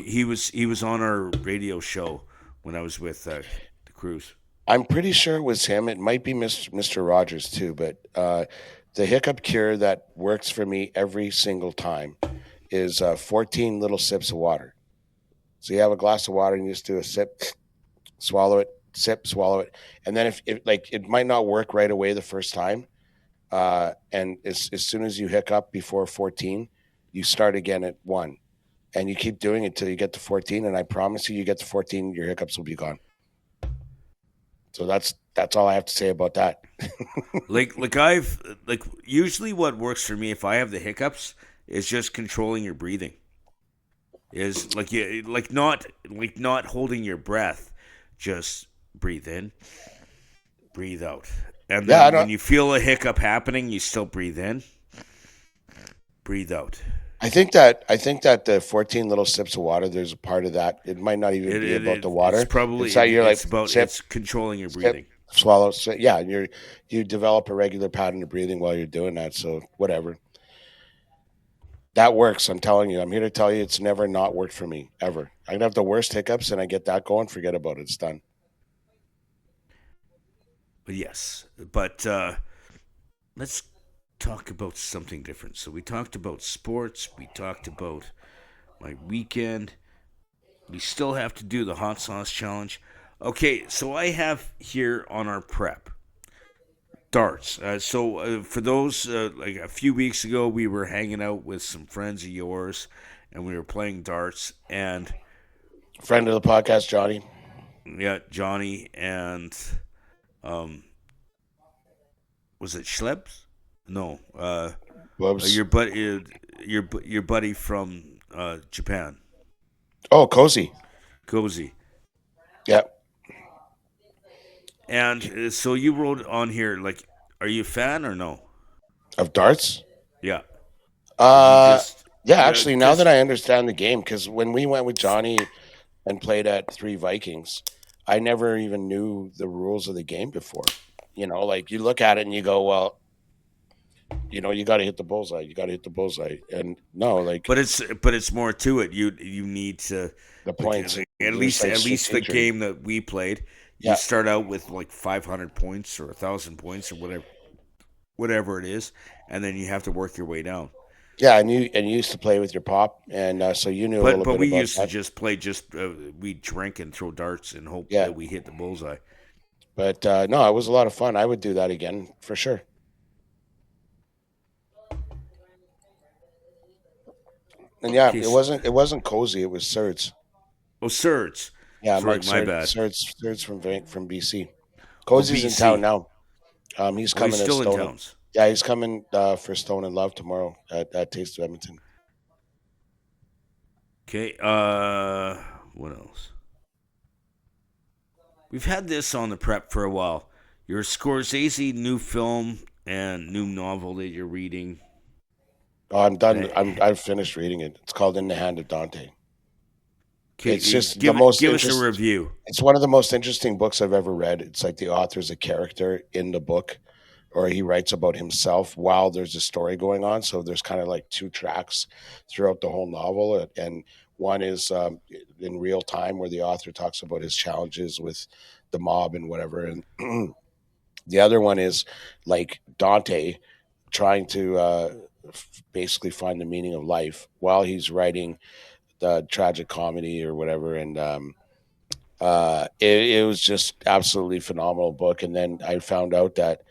He was on our radio show when I was with the Cruise. I'm pretty sure it was him. It might be Mr. Rogers too, but the hiccup cure that works for me every single time is 14 little sips of water. So you have a glass of water and you just do a sip, swallow it, sip, swallow it, and then if it might not work right away the first time, and as soon as you hiccup before 14, you start again at 1, and you keep doing it till you get to 14, and I promise you get to 14, your hiccups will be gone. So that's all I have to say about that. Usually what works for me if I have the hiccups is just controlling your breathing. Is not holding your breath, just breathe in, Breathe out. And Yeah, I then when don't. you feel a hiccup happening, you still breathe in, breathe out. I think that the 14 little sips of water, there's a part of that. It might not even be about the It's water. probably It's that you're like sip, it's controlling your sip, breathing. swallow. So yeah, and you develop a regular pattern of breathing while you're doing that. So whatever, that works. I'm telling you. I'm here to tell you, it's never not worked for me ever. I can have the worst hiccups, and I get that going. Forget about it. It's done. But yes, but let's talk about something different. So we talked about sports. We talked about my weekend. We still have to do the hot sauce challenge. Okay, so I have here on our prep darts. For those, like a few weeks ago, we were hanging out with some friends of yours, and we were playing darts. And Friend of the podcast, Johnny. yeah, Johnny and um, was it Schleps? No, Whoops. your buddy from Japan, Oh, cozy. Gozi. Yeah, And so you wrote on here, like, are you a fan or no? of darts. Yeah. Or you Uh, just, yeah. Actually, now that because, I understand the game, because when we went with Johnny and played at Three Vikings, I never even knew the rules of the game before. Like you look at it and you go, well, you got to hit the bullseye. You got to hit the bullseye. And no, like but it's more to it. You need to, the like, points, at there's least like the strategy. game that we played, you Yeah. start out with like 500 points or 1,000 points or whatever it is, and then you have to work your way down. Yeah. And you used to play with your pop. And so you knew a little But bit we about used to that. just play we drink and throw darts and hope Yeah. that we hit the bullseye. But no, it was a lot of fun. I would do that again for sure. And yeah, Okay, it wasn't cozy. It was Surds. oh, Surds. Yeah, Sorry, Mike my Surd, bad. Surds from BC. Oh, Cozy's in town BC. now. He's Oh, he's coming to still in Stone. towns. Yeah, he's coming for Stone and Love tomorrow at Taste of Edmonton. Okay. What else? We've had this on the prep for a while. Your Scorsese new film and new novel that you're reading. Oh, I'm done. Okay, I've finished reading it. It's called In the Hand of Dante. It's just the most give us a interest. review. It's one of the most interesting books I've ever read. It's like the author's a character in the book, or he writes about himself while there's a story going on. So there's kind of like two tracks throughout the whole novel, and one is in real time where the author talks about his challenges with the mob and whatever, and the other one is like Dante trying to basically find the meaning of life while he's writing the tragic comedy or whatever, and it was just absolutely phenomenal book. And then I found out that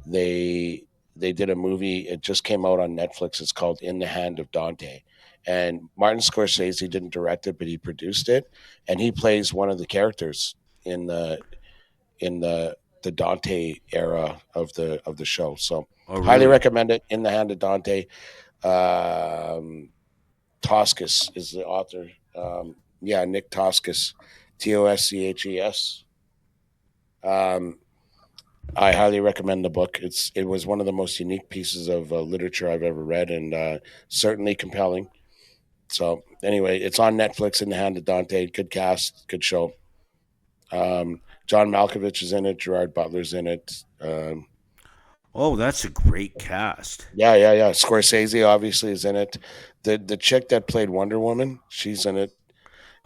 they they did a movie. It just came out on Netflix. It's called In the Hand of Dante, and Martin Scorsese didn't direct it, but he produced it, and he plays one of the characters in the Dante era of the show. So Oh, highly really? recommend it. In the Hand of Dante. Um, Toscas is the author. Yeah, Nick Toscas, Tosches. Um, I highly recommend the book. It was one of the most unique pieces of literature I've ever read, and certainly compelling. So anyway, it's on Netflix. In the Hand of Dante. Good cast, good show. John Malkovich is in it. Gerard Butler's in it. Oh, that's a great cast. Yeah, yeah, yeah. Scorsese obviously is in it. The chick that played Wonder Woman, she's in it.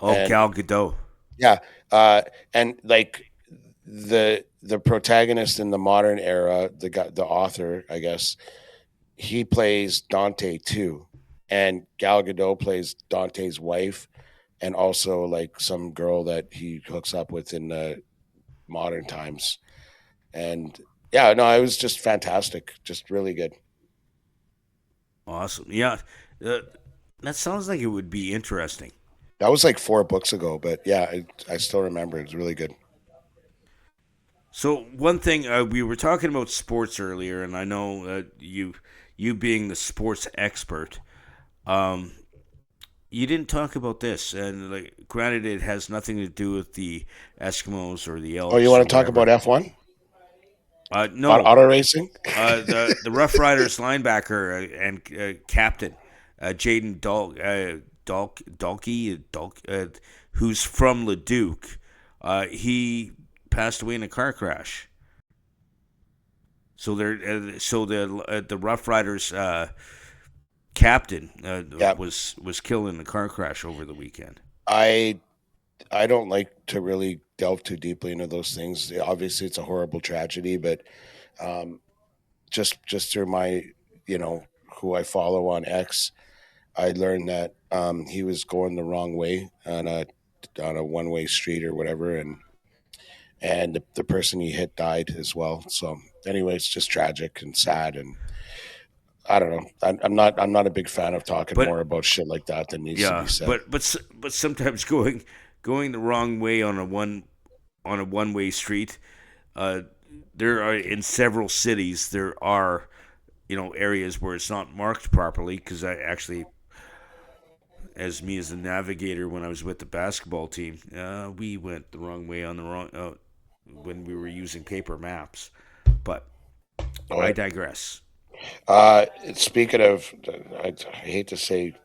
Oh, And Gal Gadot. yeah, uh, and like the protagonist in the modern era, the author, I guess, he plays Dante too, and Gal Gadot plays Dante's wife, and also like some girl that he hooks up with in the modern times. And yeah, no, it was just fantastic, just really good. Awesome. Yeah. Uh, that sounds like it would be interesting. That was like 4 books ago, but yeah, I still remember. It was really good. So one thing we were talking about sports earlier, and I know you being the sports expert, um, you didn't talk about this. And like, granted, it has nothing to do with the Eskimos or the Oh, you Elks or want to talk about whatever. F1? No, Auto racing. the Rough Riders linebacker and captain, Jaden Dalkey, who's from Leduc. He passed away in a car crash. So the Rough Riders captain Yeah, was killed in a car crash over the weekend. I I don't like to really delve too deeply into those things. Obviously, it's a horrible tragedy, but um, just through my, you know, who I follow on X, I learned that he was going the wrong way on a one way street or whatever, and the person he hit died as well. So anyway, it's just tragic and sad, and I don't know. I'm not a big fan of talking But more about shit like that than needs to be yeah, said. but sometimes going the wrong way on a one way street. Uh, there are in several cities there are areas where it's not marked properly because I actually, as me as a navigator when I was with the basketball team, we went the wrong way on the wrong when we were using paper maps. But I Oh, digress. speaking of, I hate to say,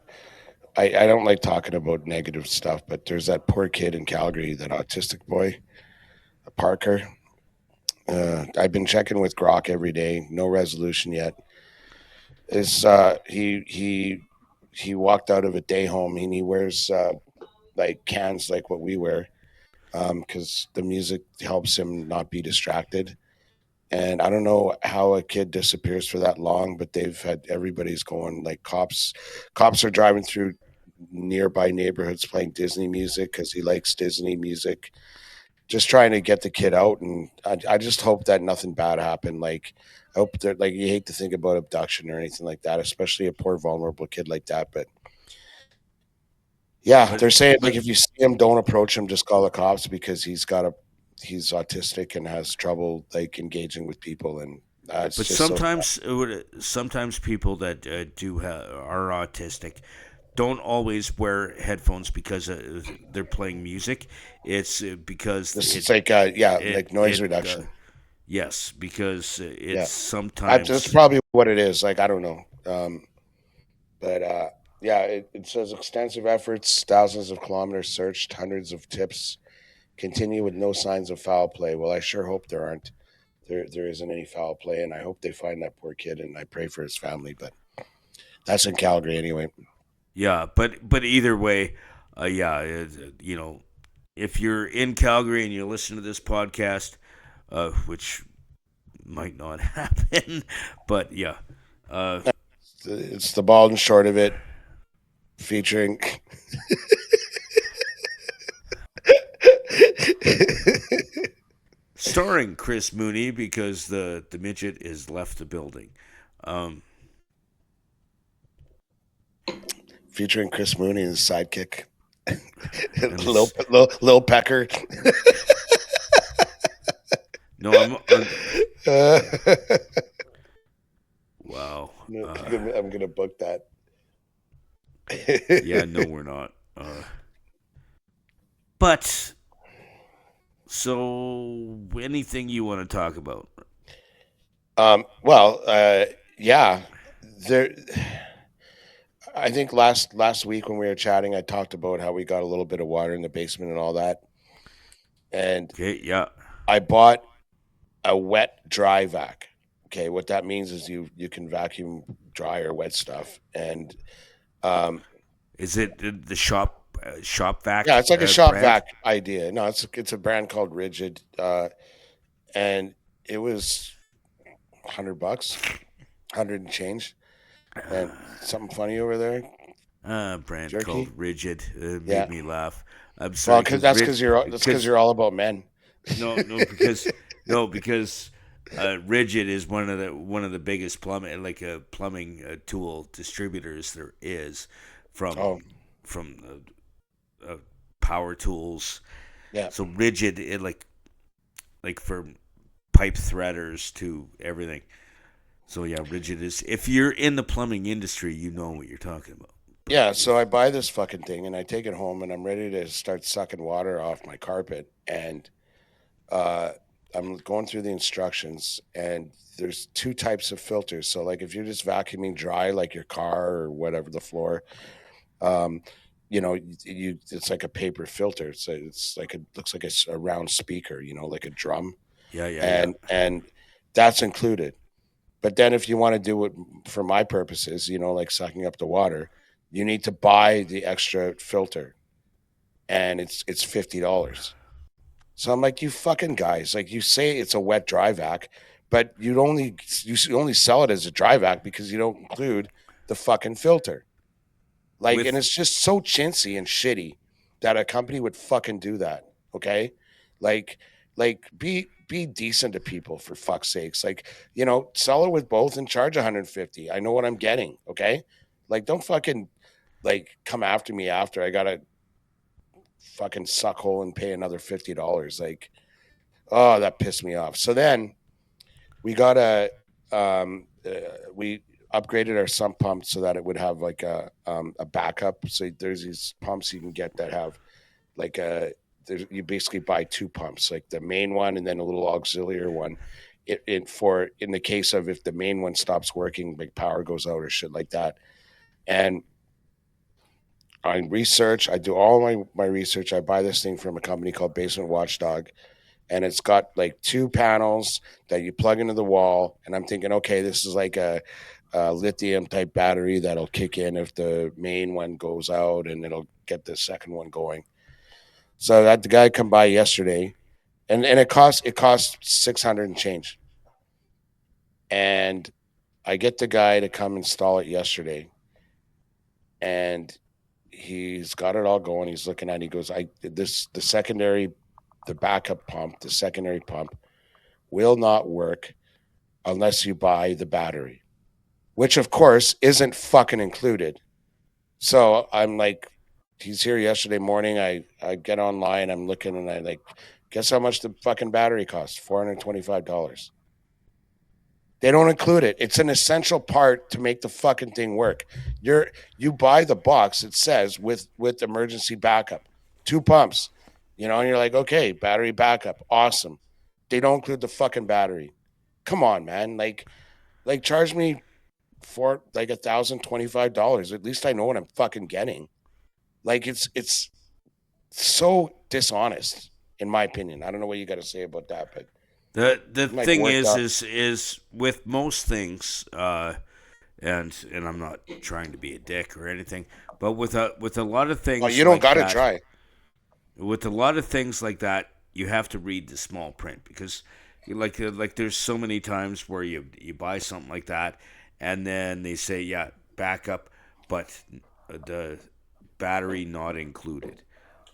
I don't like talking about negative stuff, but there's that poor kid in Calgary, that autistic boy, Parker. I've been checking with Grok every day. No resolution yet. Is he walked out of a day home and he wears like cans like what we wear because the music helps him not be distracted. And I don't know how a kid disappears for that long, but they've had everybody's going like cops are driving through nearby neighborhoods playing Disney music because he likes Disney music, just trying to get the kid out. And I just hope that nothing bad happened. Like, I hope that, like, you hate to think about abduction or anything like that, especially a poor vulnerable kid like that. But yeah, But they're saying like but if you see him, don't approach him, just call the cops because he's autistic and has trouble like engaging with people, and it's but just so sad. sometimes people that are autistic don't always wear headphones because they're playing music. It's because This is like yeah, it like noise it reduction. yes, because Yeah, it's that's sometimes. probably what it is. Like, I don't know. But yeah, it says extensive efforts, thousands of kilometers searched, hundreds of tips continue with no signs of foul play. Well, I sure hope there aren't. There isn't any foul play, and I hope they find that poor kid, and I pray for his family. But that's in Calgary anyway. Yeah, but either way, yeah, you know, if you're in Calgary and you listen to this podcast, which might not happen, but yeah, uh, It's the bald and short of it, featuring. starring Chris Mooney because the midget is left the building. Um, Featuring Chris Mooney and his sidekick, and it's Lil Pecker. no, I'm wow. I'm gonna book that. Yeah, no, we're not. But so anything you want to talk about? Well, yeah, there. I think last week when we were chatting, I talked about how we got a little bit of water in the basement and all that, and Okay, yeah. I bought a wet dry vac. Okay, what that means is you can vacuum dry or wet stuff, and um, Is it the shop yeah, vac it's like a shop brand? vac idea. No, it's a brand called Rigid, and it was $100, hundred and change, and something funny over there, Brand called jerky. Rigid Yeah, made me laugh. I'm well, sorry because because that's because you're all about men. because Rigid is one of the biggest plumbing tool distributors there is from Oh, power tools. yeah, So Rigid, like for pipe threaders to everything. So yeah, Rigid is, if you're in the plumbing industry, you know what you're talking about. But yeah. So I buy this fucking thing and I take it home and I'm ready to start sucking water off my carpet, and uh, I'm going through the instructions, and there's two types of filters. So like if you're just vacuuming dry, like your car or whatever, the floor, um, you it's like a paper filter. So it's like it looks like a round speaker, like a drum, Yeah, yeah, yeah. and that's included. But then if you want to do it for my purposes, like sucking up the water, you need to buy the extra filter, and it's $50. So I'm like, you fucking guys, like you say it's a wet dry vac, but you only sell it as a dry vac because you don't include the fucking filter. Like, and With it's just so chintzy and shitty that a company would fucking do that. Okay, like, be decent to people for fuck's sakes. Like, sell it with both and charge 150. I know what I'm getting. Okay, like, don't fucking like come after me after I gotta fucking suck hole and pay another $50. Like, oh, that pissed me off. So then we got we upgraded our sump pump so that it would have like a backup. So there's these pumps you can get that have like you basically buy two pumps, like the main one and then a little auxiliary one. In the case of if the main one stops working, like power goes out or shit like that. And I research, I do all my research. I buy this thing from a company called Basement Watchdog, and it's got like two panels that you plug into the wall. And I'm thinking, okay, this is like a lithium type battery that'll kick in if the main one goes out, and it'll get the second one going. So I had the guy come by yesterday, and it cost 600 and change, and I get the guy to come install it yesterday, and he's got it all going. He's looking at it. He goes, the backup pump, the secondary pump will not work unless you buy the battery, which of course isn't fucking included. So I'm like, he's here yesterday morning. I get online, I'm looking, and I like, guess how much the fucking battery costs? $425. They don't include it. It's an essential part to make the fucking thing work. You buy the box, it says with emergency backup, two pumps, and you're like, okay, battery backup, awesome. They don't include the fucking battery. Come on, man. Like charge me for like $1,025. At least I know what I'm fucking getting. Like it's so dishonest, in my opinion. I don't know what you got to say about that, but the I'm like thing worked up. is with most things, and I'm not trying to be a dick or anything, but with a lot of Oh, things you don't like got to that, try. with a lot of things like that, you have to read the small print because, like there's so many times where you buy something like that, and then they say, yeah, backup, but the battery not included.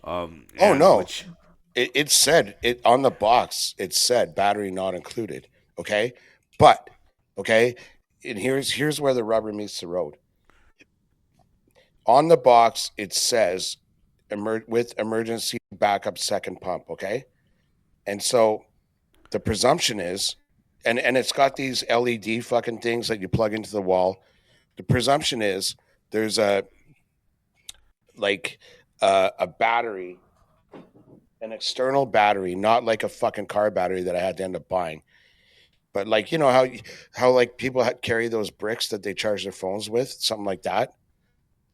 Oh And no, which it said it on the box. It said battery not included. Okay, but okay, and here's where the rubber meets the road. On the box, it says with emergency backup second pump. Okay, and so the presumption is, and it's got these LED fucking things that you plug into the wall. The presumption is there's like a battery, an external battery, not like a fucking car battery that I had to end up buying. But like how like people carry those bricks that they charge their phones with, something like that,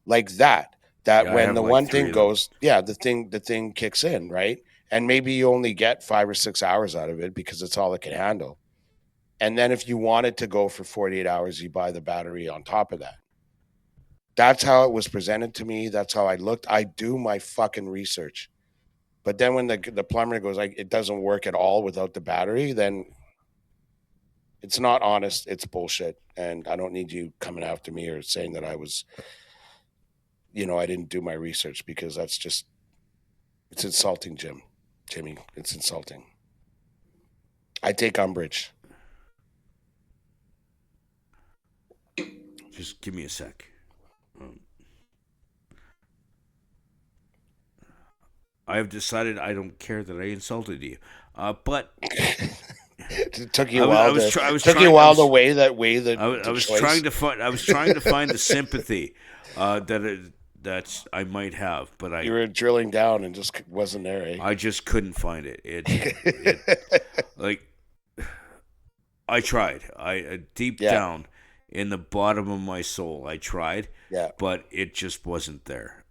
like that. That yeah, I when have the like one three thing of them. goes, yeah, the thing kicks in, right? And maybe you only get 5 or 6 hours out of it because it's all it can handle. And then if you wanted to go for 48 hours, you buy the battery on top of that. That's how it was presented to me. That's how I looked. I do my fucking research. But then when the plumber goes like it doesn't work at all without the battery, then it's not honest. It's bullshit. And I don't need you coming after me or saying that I didn't do my research because it's insulting, Jimmy. It's insulting. I take umbrage. Just give me a sec. Um, I have decided I don't care that I insulted you. But It took you I a was I while was to try, I was took you a trying I while to was weigh the I was choice. trying to find the sympathy That's I might have, but You were drilling down and just wasn't there, eh? I just couldn't find it. Like I tried. I deep Yeah, down in the bottom of my soul, I tried, yeah. but it just wasn't there.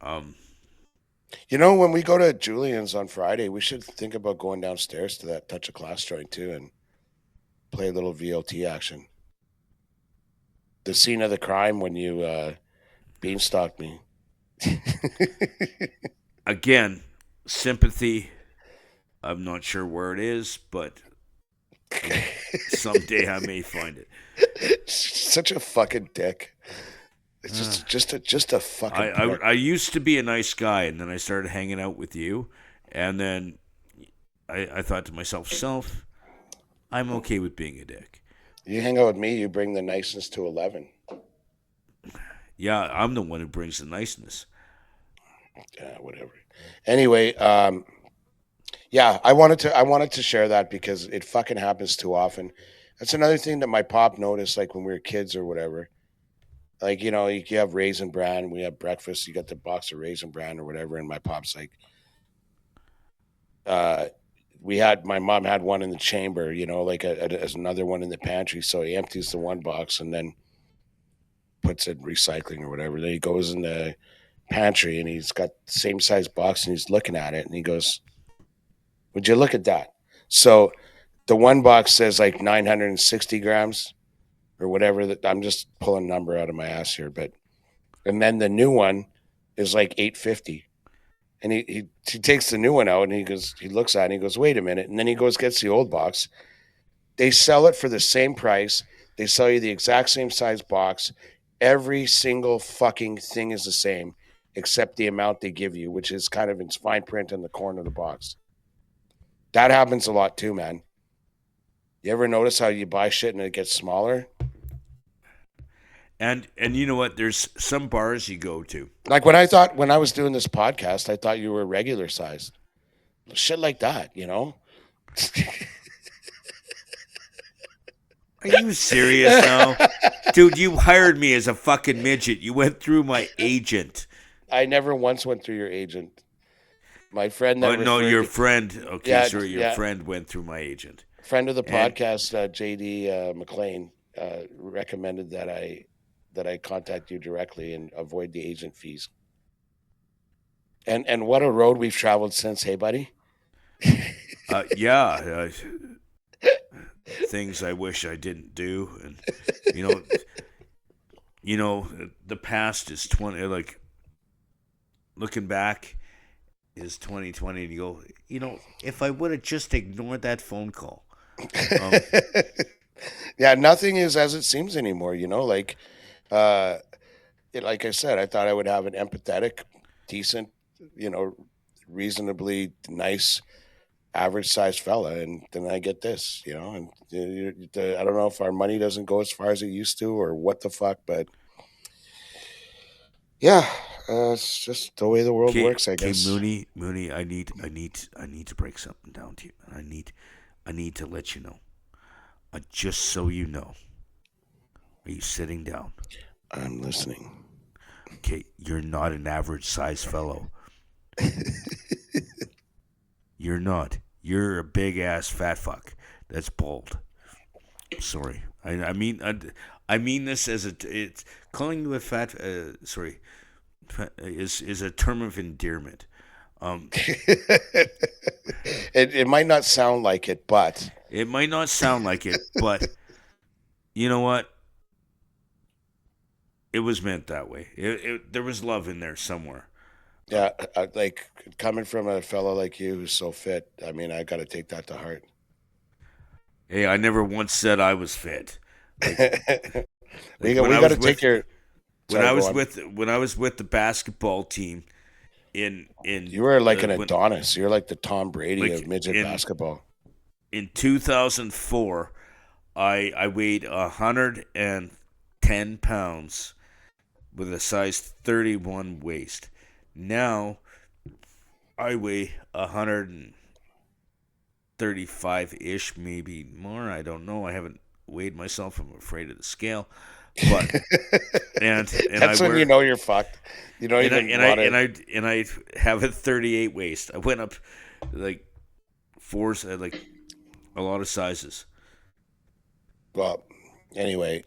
You know, when we go to Julian's on Friday, we should think about going downstairs to that Touch of Class joint too and play a little VLT action. The scene of the crime when you beanstalked me. Again, sympathy. I'm not sure where it is, but someday I may find it. Such a fucking dick. It's just a fucking. I used to be a nice guy, and then I started hanging out with you, and then I thought to myself, I'm okay with being a dick. You hang out with me, you bring the niceness to 11. Yeah, I'm the one who brings the niceness. Yeah, whatever. Anyway, yeah, I wanted to share that because it fucking happens too often. That's another thing that my pop noticed, like when we were kids or whatever. Like, you know, you have Raisin Bran, we have breakfast, you got the box of Raisin Bran or whatever, and my pop's like, my mom had one in the chamber, you know, like as another one in the pantry. So he empties the one box and then puts it in recycling or whatever. Then he goes in the pantry and he's got the same size box and he's looking at it and he goes, "Would you look at that?" So the one box says like 960 grams or whatever. That I'm just pulling a number out of my ass here, but and then the new one is like 850. And he takes the new one out and he looks at it and he goes, "Wait a minute." And then he goes, gets the old box. They sell it for the same price. They sell you the exact same size box. Every single fucking thing is the same, except the amount they give you, which is kind of in fine print in the corner of the box. That happens a lot too, man. You ever notice how you buy shit and it gets smaller? And you know what? There's some bars you go to. Like when I was doing this podcast, I thought you were regular sized. Shit like that, you know? Are you serious now? Dude, you hired me as a fucking midget. You went through my agent. I never once went through your agent. My friend that no, your friend. Okay, Yeah, sorry, your yeah. friend went through my agent. friend of the And- podcast, JD McLean, recommended that I contact you directly and avoid the agent fees. And what a road we've traveled since, hey buddy. Yeah, things I wish I didn't do, and you know, the past is 20. Like looking back is 2020, and you go, if I would have just ignored that phone call. Yeah, nothing is as it seems anymore. You know, like like I said, I thought I would have an empathetic, decent, reasonably nice, average sized fella, and then I get this, and I don't know if our money doesn't go as far as it used to, or what the fuck, but yeah, it's just the way the world works, I guess. Mooney, I need to break something down to you. I need to let you know. Just so you know. Are you sitting down? I'm listening. Okay, you're not an average size fellow. You're not. You're a big ass fat fuck. That's bald. Sorry. I mean this as it's calling you a fat. Is a term of endearment. It might not sound like it, but it might not sound like it, but you know what? It was meant that way. There was love in there somewhere. Yeah, like coming from a fellow like you who's so fit, I mean, I got to take that to heart. Hey, I never once said I was fit. We got to take your. When I was with the basketball team, in you were like an Adonis. You're like the Tom Brady of midget basketball. In 2004, I weighed 110 pounds with a size 31 waist. Now I weigh 135-ish, maybe more. I don't know. I haven't weighed myself. I'm afraid of the scale. but and I That's when you wear know you're fucked. You don't and I even and I want and to. I and I have a 38 waist. I went up like like a lot of sizes. Well, anyway,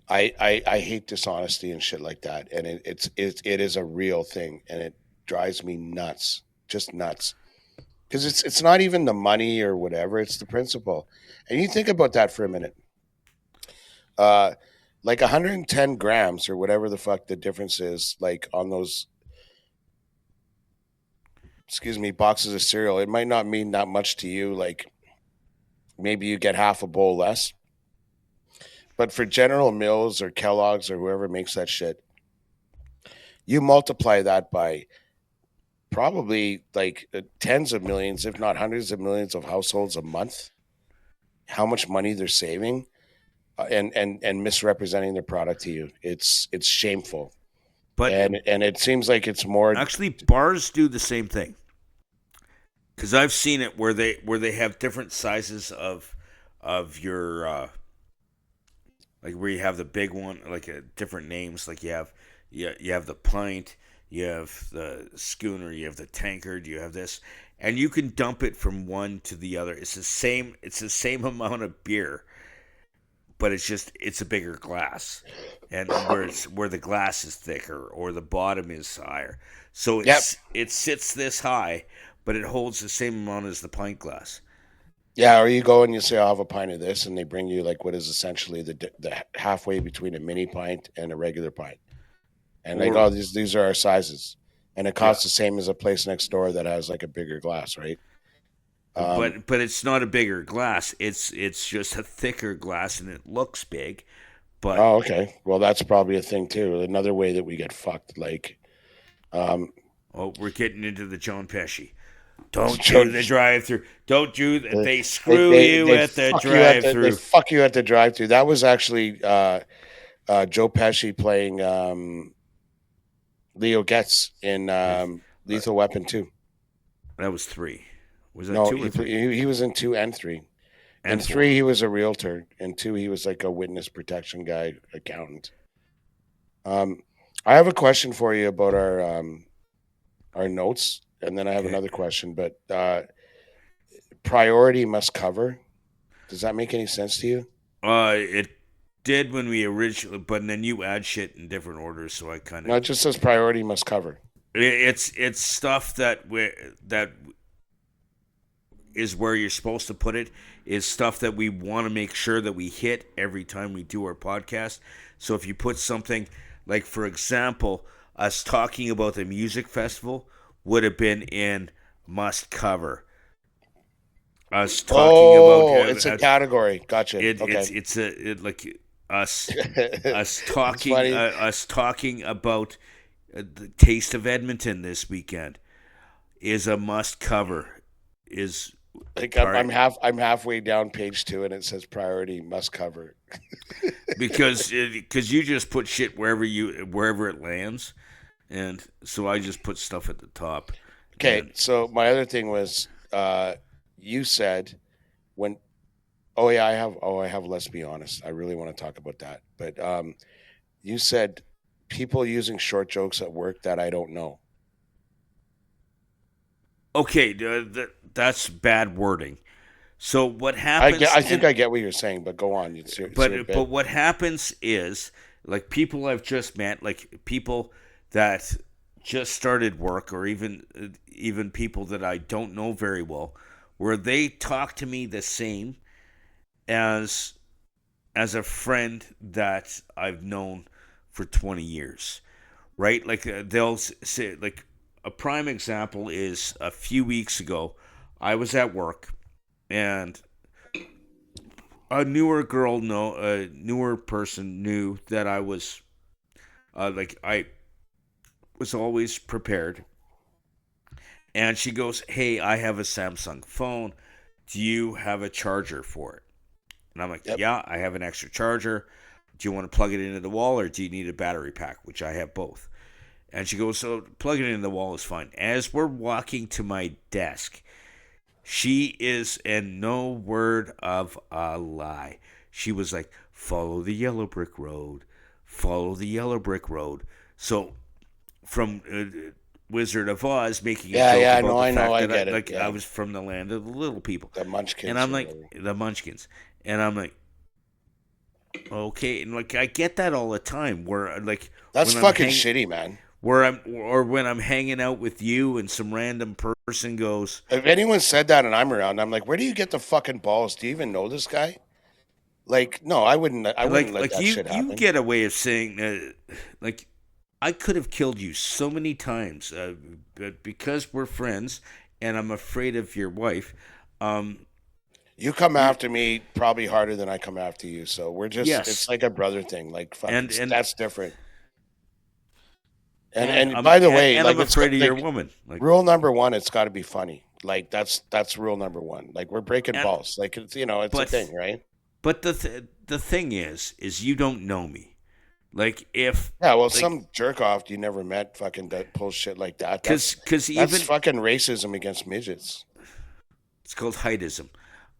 I hate dishonesty and shit like that, and it is a real thing, and it drives me nuts, just nuts, because it's not even the money or whatever; it's the principle. And you think about that for a minute. Uh, like 110 grams or whatever the fuck the difference is, like on those, excuse me, boxes of cereal, it might not mean that much to you. Like maybe you get half a bowl less, but for General Mills or Kellogg's or whoever makes that shit, you multiply that by probably like tens of millions, if not hundreds of millions of households a month, how much money they're saving, and misrepresenting their product to you. It's shameful. But And it seems like it's more. actually, bars do the same thing because I've seen it where they have different sizes of your like where you have the big one, like different names. Like you have the pint, you have the schooner, you have the tankard, you have this, and you can dump it from one to the other. It's the same. It's the same amount of beer, but it's a bigger glass, and where the glass is thicker or the bottom is higher. So Yep. it sits this high, but it holds the same amount as the pint glass. Yeah, or you go and you say, "I'll have a pint of this," and they bring you like what is essentially the halfway between a mini pint and a regular pint, and like, Or "Oh, these are our sizes," and it yeah, costs the same as a place next door that has like a bigger glass, right? Um, but it's not a bigger glass. It's just a thicker glass, and it looks big. But oh, okay. Well, that's probably a thing too. Another way that we get fucked, like, um, oh, we're getting into the John Pesci. Don't do the George, drive-through. Don't do. they They screw you they at the fuck you at they drive-through. fuck you at the drive-through. That was actually Joe Pesci playing Leo Getz in Uh, Lethal Weapon 2. that was three. Was that No, two or three? he was in 2 and 3. In And 3, four. he was a realtor. In 2, he was like a witness protection guy, accountant. Um, I have a question for you about our notes, and then I have Okay. another question. But priority must cover. Does that make any sense to you? It did when we originally, but then you add shit in different orders, so I kind No, of it just says priority must cover. it's stuff that is where you're supposed to put it. Is stuff that we want to make sure that we hit every time we do our podcast. So if you put something like, for example, us talking about the music festival would have been in must cover. Us talking about Oh, it's a category. Gotcha. Okay. like us us It's talking funny. us talking about the Taste of Edmonton this weekend is a must cover. Is Like part I'm halfway down page 2, and it says priority must cover. because you just put shit wherever it lands, and so I just put stuff at the top. Okay, And so my other thing was, you said when. Oh yeah, I have. Oh, I have. Let's be honest. I really want to talk about that. But you said people using short jokes at work that I don't know. okay, that's bad wording. So what happens? I think I get what you're saying, but go on. It's your But bit. what happens is like people I've just met, like people that just started work, or even people that I don't know very well, where they talk to me the same as a friend that I've known for 20 years, right? Like they'll say, like a prime example is a few weeks ago, I was at work and a newer person knew that I was like I was always prepared, and she goes, "Hey, I have a Samsung phone. Do you have a charger for it?" And I'm like, Yep. "Yeah, I have an extra charger. Do you want to plug it into the wall, or do you need a battery pack?" Which I have both. And she goes, "So plugging it into the wall is fine." As we're walking to my desk, she is, and no word of a lie, she was like, follow the yellow brick road, follow the yellow brick road. So from Wizard of Oz making a Yeah, joke yeah, about no, the I know, fact I that get it. I Yeah, was from the land of the little people, the and Munchkins I'm or like whatever. the Munchkins, and I'm like, okay, and like I get that all the time. Where like That's when I'm fucking shitty, man. when I'm hanging out with you and some random person goes, If anyone said that and I'm around, I'm like, where do you get the fucking balls? Do you even know this guy? Like, no, I wouldn't. I wouldn't let that shit you happen. get a way of saying like I could have killed you so many times, but because we're friends and I'm afraid of your wife. Um, You come you're after me probably harder than I come after you. So we're just, it's yes, like a brother thing. Like, fuck, and and that's different. and And by the way, and I'm like, it's afraid of your like woman. Like rule number one, it's got to be funny. Like, that's rule number one. Like, we're breaking and balls. Like, it's, you know, it's a but thing, right? the thing is you don't know me. Like if Yeah, well, like some jerk off you never met fucking that pulls shit like that. because That's even fucking racism against midgets. it's called heightism.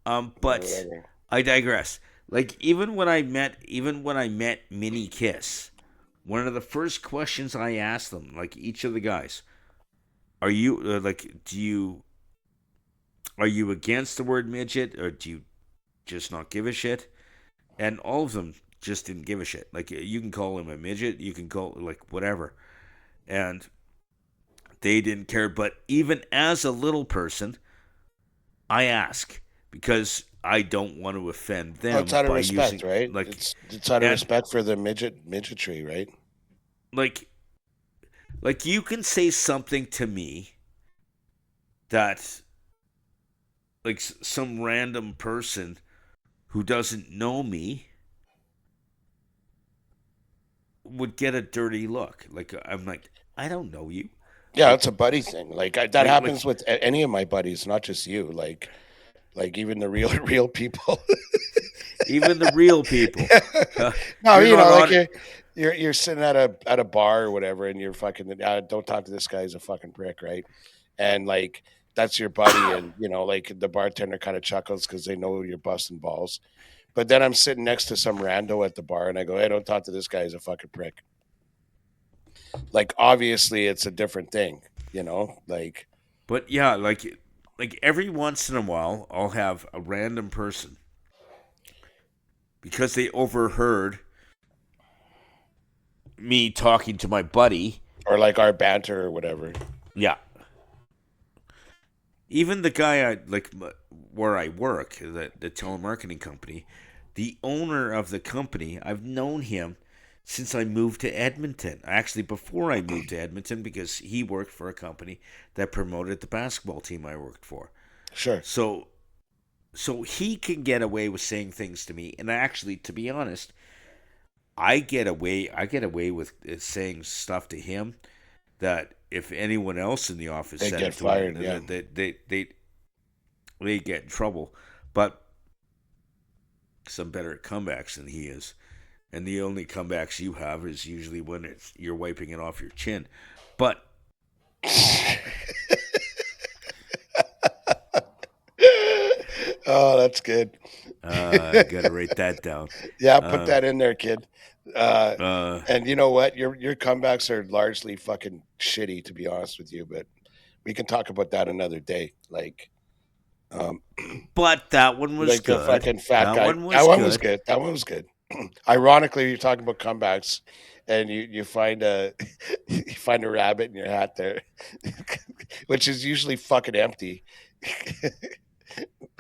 Yeah, But whatever. I digress. Like even when I met Minnie Kiss, one of the first questions I asked them, like each of the guys, are you are you against the word midget or do you just not give a shit? And all of them just didn't give a shit. Like you can call him a midget, you can call like whatever, and they didn't care. But even as a little person, I ask because I don't want to offend Oh, it's them out of by respect, using right? like It's out of and respect for the midgetry, right? like you can say something to me that like some random person who doesn't know me would get a dirty look. Like I'm like I don't know you. Yeah, Like it's a buddy thing. That happens like with any of my buddies, not just you. Like even the real real people. even the real people. No, You're you not know, like on it. you're sitting at a bar or whatever, and you're fucking don't talk to this guy. He's a fucking prick, right? And like that's your buddy, and you know, like the bartender kind of chuckles because they know you're busting balls. But then I'm sitting next to some rando at the bar, and I go, "Hey, don't talk to this guy. He's a fucking prick." Like obviously, it's a different thing, you know. Like But yeah, like every once in a while, I'll have a random person because they overheard me talking to my buddy. or like our banter or whatever. Yeah, even the guy I like where I work, the telemarketing company, the owner of the company, I've known him since I moved to Edmonton. Actually, before I moved to Edmonton, because he worked for a company that promoted the basketball team I worked for. Sure. So he can get away with saying things to me, and actually, to be honest, I get away with saying stuff to him that if anyone else in the office They said get it to him, fired, yeah. they get in trouble. But some better at comebacks than he is, and the only comebacks you have is usually when you're wiping it off your chin. But Oh, that's good. I gotta write that down. Yeah, put Uh, that in there, kid. Uh, uh, and you know what? Your comebacks are largely fucking shitty, to be honest with you. But we can talk about that another day. Um, but that one was like the good. fucking fat That guy. one That was one was good. good. That one was good. Ironically, you're talking about comebacks, and you find a you find a rabbit in your hat there, which is usually fucking empty.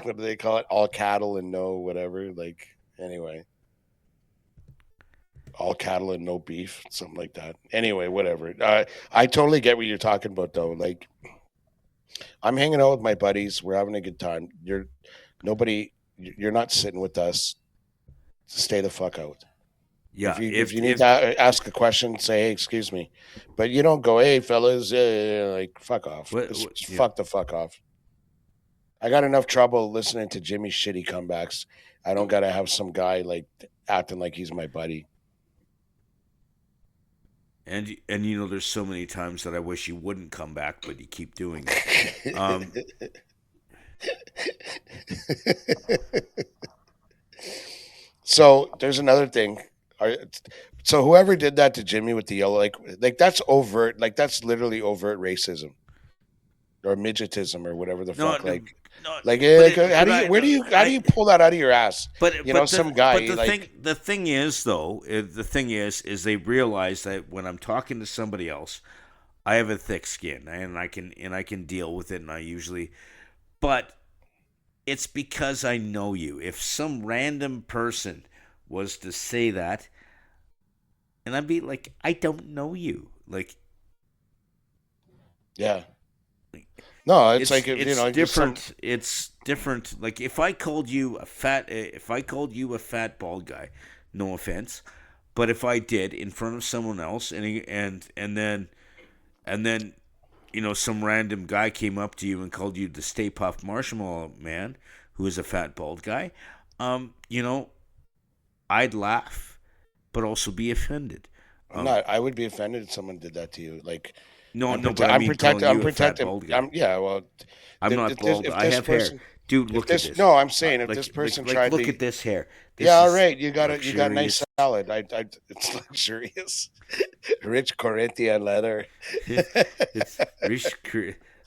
What do they call it? All cattle and no whatever. Like anyway, all cattle and no beef, something like that. Anyway, whatever. I totally get what you're talking about, though. Like I'm hanging out with my buddies. We're having a good time. You're nobody. You're not sitting with us. Stay the fuck out. Yeah, If you need to ask a question, say, hey, excuse me, but you don't go, hey fellas, like fuck off. Just yeah. fuck the fuck off. I got enough trouble listening to Jimmy's shitty comebacks. I don't gotta have some guy like acting like he's my buddy. And you know, there's so many times that I wish you wouldn't come back, but you keep doing it. Um, So there's another thing. Are, so whoever did that to Jimmy with the yellow, like that's overt, like that's literally overt racism or midgetism or whatever the No, fuck. no, no, Like, how but do you, I, where no, do you, how do I, you pull that out of your ass? You know, but some the guy thing, like, is though, the thing is they realize that when I'm talking to somebody else, I have a thick skin and I can deal with it, and I usually, but it's because I know you. If some random person was to say that, and I'd be like, I don't know you, like yeah, no, it's it's like you it's know, just some, different. It's different. Like if I called you a fat bald guy, no offense, but if I did in front of someone else, and then some random guy came up to you and called you the Stay Puft Marshmallow Man, who is a fat bald guy, um, you know, I'd laugh, but also be offended. I'm Um, not. I would be offended if someone did that to you. Like, no, no, but I I'm mean calling protected. I'm you a fat protecting. bald guy. I'm yeah. Well, I'm not bald. if I this have hair, person, dude. if Look at this this. no, I'm saying if this Like, person tried look to, at this hair. yeah, This all is right, you got nice luxurious. salad. It's luxurious, rich Corinthian leather. It's rich.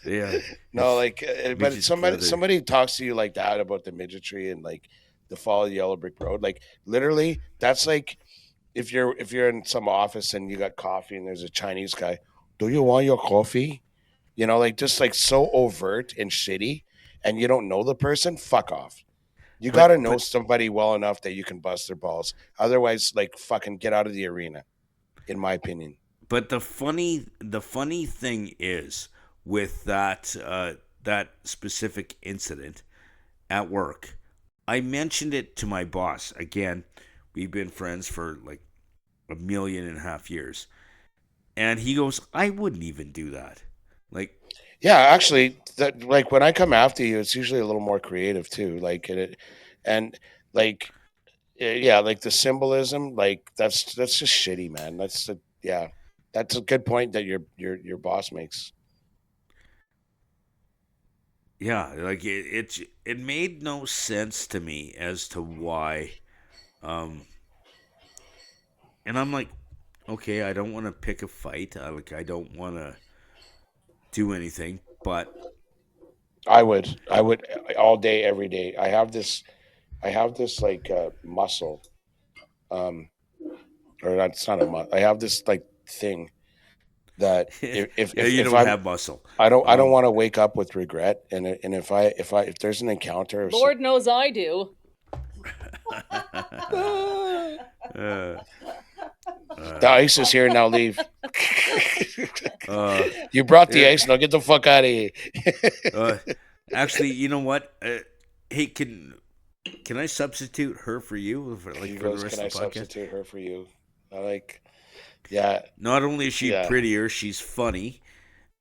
Yeah, No, it's like, but it's midget leather. somebody talks to you like that about the midgetry and like the fall of the yellow brick road. Like literally, that's like if you're in some office and you got coffee and there's a Chinese guy, do you want your coffee? You know, like just like so overt and shitty, and you don't know the person. Fuck off. You got to know But somebody well enough that you can bust their balls. Otherwise, like fucking get out of the arena. In my opinion. the funny thing is with that specific incident at work. I mentioned it to my boss. Again, we've been friends for like a million and a half years. And he goes, I wouldn't even do that. Like, Yeah, actually, that like when I come after you, it's usually a little more creative too. Like and like yeah, like the symbolism, like that's just shitty, man. Yeah, that's a good point that your boss makes. yeah, like it made no sense to me as to why. Um, and I'm like, okay, I don't want to pick a fight. I don't want to do anything, but I would all day, every day. I have this like muscle, um, or that's not a muscle. I have this like thing that yeah, you if don't have muscle. I don't Um, want to wake up with regret, and if there's an encounter of Lord knows I do. uh, the ice is here now, leave. uh, You brought the yeah, ice, now get the fuck out of here. uh, actually, you know what? Hey, can I substitute her for you He for the goes, rest "Can I of the podcast? substitute her for you?" I like, yeah, Not only is she yeah. prettier, she's funny,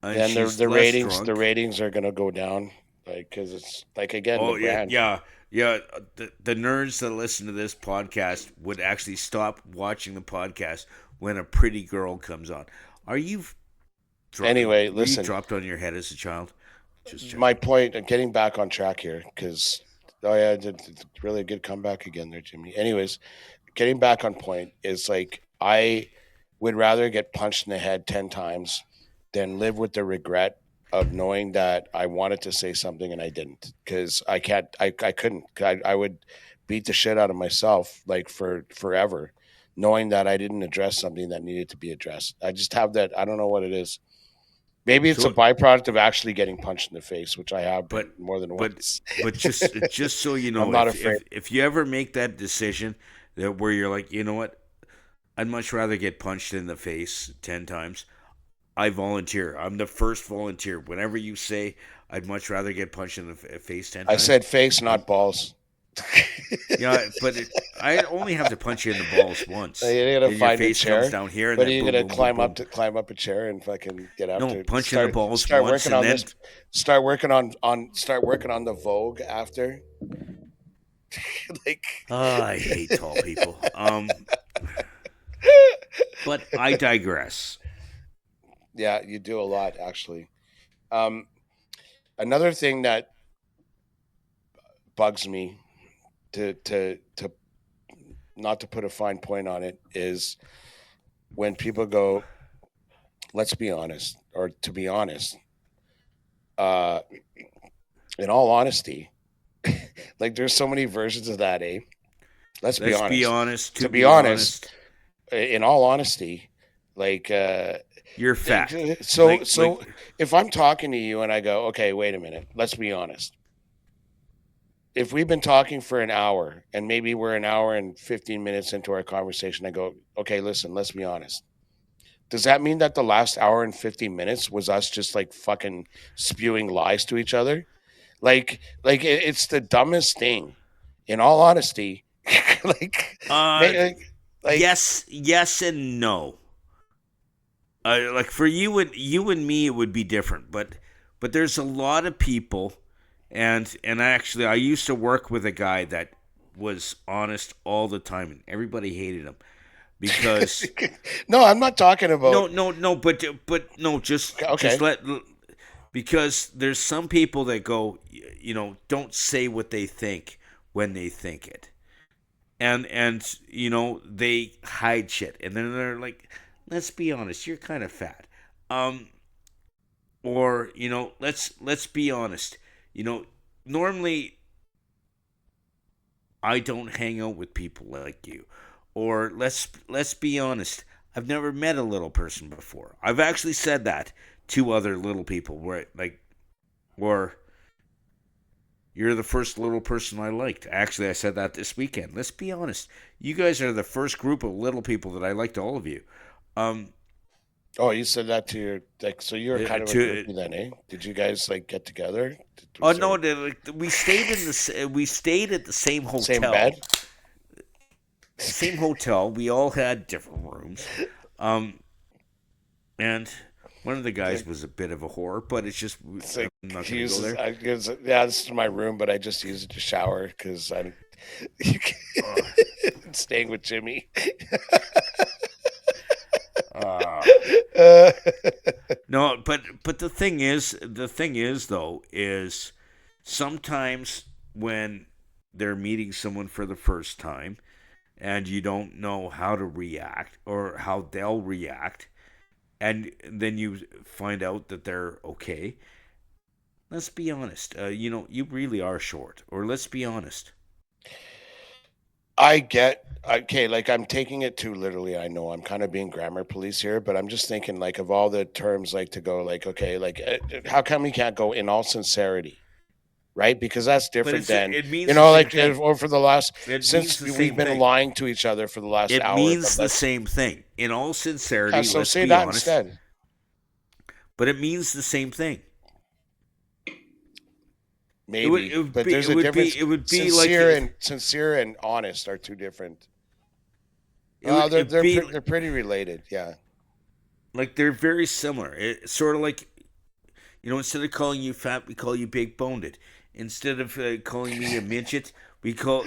and And she's less the drunk. ratings are gonna go down, like because it's like again the Oh yeah, brand. yeah, yeah. The nerds that listen to this podcast would actually stop watching the podcast when a pretty girl comes on. Are you Anyway, were you listen, dropped on your head as a child? Just my checking. point. I'm getting back on track here because oh yeah, it's really a good comeback again there, Jimmy. Anyways, getting back on point is like I would rather get punched in the head 10 times than live with the regret of knowing that I wanted to say something and I didn't because I couldn't. I would beat the shit out of myself like for forever, knowing that I didn't address something that needed to be addressed. I just have that. I don't know what it is. Maybe it's a So, byproduct of actually getting punched in the face, which I have but been more than but once. but just so you I'm know, not if afraid. if you ever make that decision that where you're like, you know what, I'd much rather get punched in the face 10 times. I volunteer. I'm the first volunteer. Whenever you say I'd much rather get punched in the face ten I times, said face, I'm not balls. yeah, but I only have to punch you in the balls So once, you're gonna and your find a face comes chair. down here, and But are then you boom, gonna boom, boom, boom. climb up a chair and fucking get up No, to punch in the balls start once, working and on then this, start working on the Vogue after? Like, I hate tall people. But I digress. yeah, you do a lot actually. Um, another thing that bugs me to not to put a fine point on it, is when people go, let's be honest, or to be honest, uh, in all honesty, like there's so many versions of that, eh? Let's be Let's be honest. honest. To To be be honest, honest, in all honesty, like you're fat. so Like so if I'm talking to you and I go, okay, wait a minute, let's be honest. If we've been talking for an hour and maybe we're an hour and 15 minutes into our conversation, I go, okay, listen, let's be honest. Does that mean that the last hour and 15 minutes was us just like fucking spewing lies to each other? It's the dumbest thing. In all honesty, like, uh, like yes and no. Like for you and me, it would be different. But there's a lot of people, and actually, I used to work with a guy that was honest all the time, and everybody hated him because no, I'm not talking about. no, but no, Okay, just let because there's some people that go, don't say what they think when they think it, and they hide shit, and then they're like, let's be honest, you're kind of fat, or let's be honest, normally I don't hang out with people like you, or let's be honest, I've never met a little person before. I've actually said that to other little people, where like, or you're the first little person I liked. Actually, I said that this weekend. Let's be honest. You guys are the first group of little people that I liked, all of you. Um, oh, you said that to your like, so you're kind of a to groupie then, eh? Did you guys like get together? Oh Was no, there we stayed we stayed at the same same hotel. bed? Same hotel. We all had different rooms. And one of the guys was a bit of a whore, but it's just It's I'm like not he going to go uses, there. yeah, this is my room, but I just use it to shower because I'm Uh, staying with Jimmy. uh, Uh, no, but the thing is though is sometimes when they're meeting someone for the first time and you don't know how to react or how they'll react, and then you find out that they're okay. Let's be honest. You really are short. Or let's be honest. I get okay, like I'm taking it too literally. I know I'm kind of being grammar police here, but I'm just thinking like of all the terms like to go like okay, like how come we can't go in all sincerity, right? Because that's But different than it means the same like thing. or for the last It means since the we've same been thing. lying to each other for the last It hour. But means the same thing. In all sincerity, so let's say be that honest. instead. But it means the same thing. Maybe, It would but be there's it a would difference. be it would be like Sincere and honest are two different. it would it'd be They're pretty related. Yeah. like they're very similar. It's sort of like, instead of calling you fat, we call you big boned. Instead of calling me a midget, we call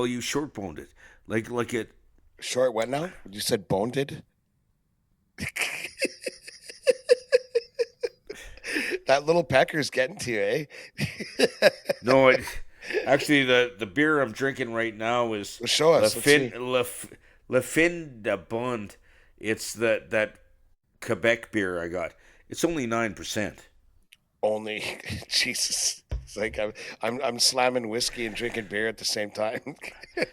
you short boned. Like it. Short what now? You said boned? That little pecker's getting to you, eh? No, actually the beer I'm drinking right now is Well, show us. Let's see. Le Fin de Bond. It's that Quebec beer I got. It's only 9%. Only Jesus. It's like I'm slamming whiskey and drinking beer at the same time.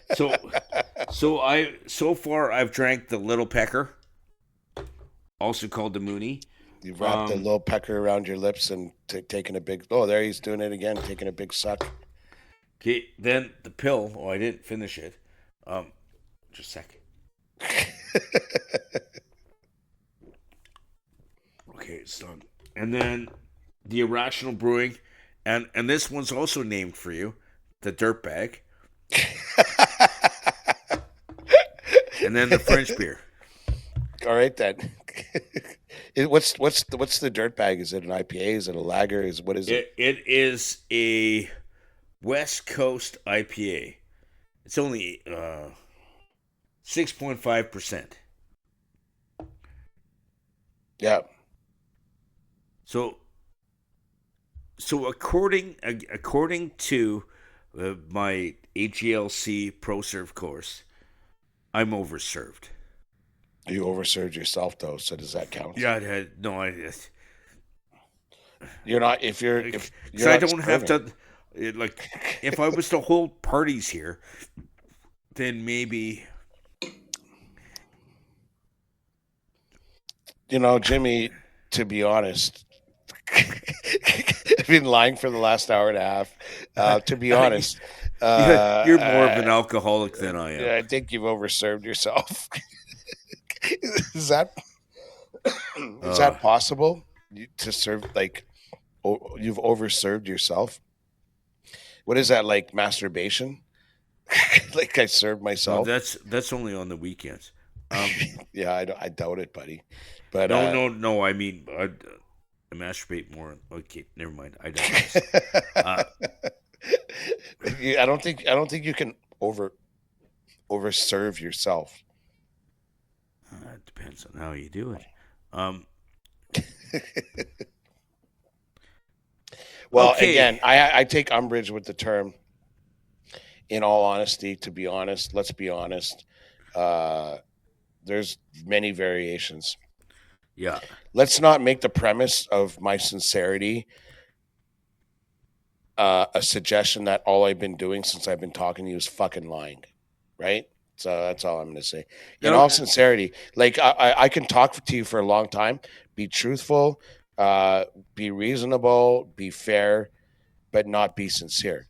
So so far I've drank the Little Pecker, also called the Mooney. You've wrapped the Um, little pecker around your lips and taking a big. Oh, there he's doing it again, taking a big suck. okay, then the pill. Oh, I didn't finish it. Just a sec. Okay, it's done. And then the Irrational Brewing, and this one's also named for you, the Dirtbag, and then the French beer. All right then. What's the dirt bag? Is it an IPA? Is it a lager? What is it? It is a West Coast IPA. It's only 6.5%. Yeah. So according to my AGLC ProServe course, I'm overserved. You overserved yourself though, so does that count? Yeah, no, You're not if you're if because you're I not don't have serving. to. Like, if I was to hold parties here, then maybe. Jimmy, to be honest, I've been lying for the last hour and a half. To be honest, You're more of an alcoholic than I am. I think you've overserved yourself. is that is Uh, that possible? To serve like you've overserved yourself? What is that, like masturbation? Like I served no, myself? that's only on the weekends. Um, Yeah, I doubt it, buddy. But no. I mean, I masturbate more. Okay, never mind. I digress. Uh, I don't think you can overserve yourself. it depends on how you do it. Um, Well, okay. again, I take umbrage with the term. In all honesty, to be honest, let's be honest. Uh, there's many variations. Yeah. Let's not make the premise of my sincerity a suggestion that all I've been doing since I've been talking to you is fucking lying, right? So that's all I'm going to say. In No, all sincerity, like I can talk to you for a long time, be truthful, be reasonable, be fair, but not be sincere.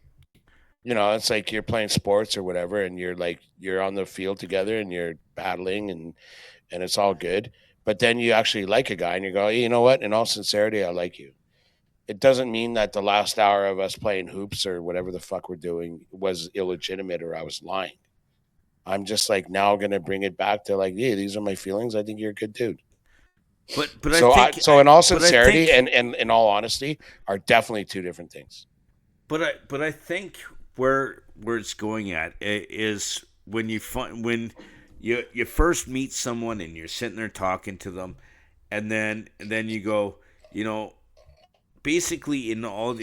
It's like you're playing sports or whatever, and you're on the field together and you're battling and it's all good. But then you actually like a guy and you go, hey, you know what? In all sincerity, I like you. It doesn't mean that the last hour of us playing hoops or whatever the fuck we're doing was illegitimate or I was lying. I'm just like now gonna bring it back to like, yeah, these are my feelings. I think you're a good dude. but I So I think so in all but I sincerity think and in all honesty are definitely two different things. but I think where it's going at is when you first meet someone and you're sitting there talking to them, and then you go, you know, basically in all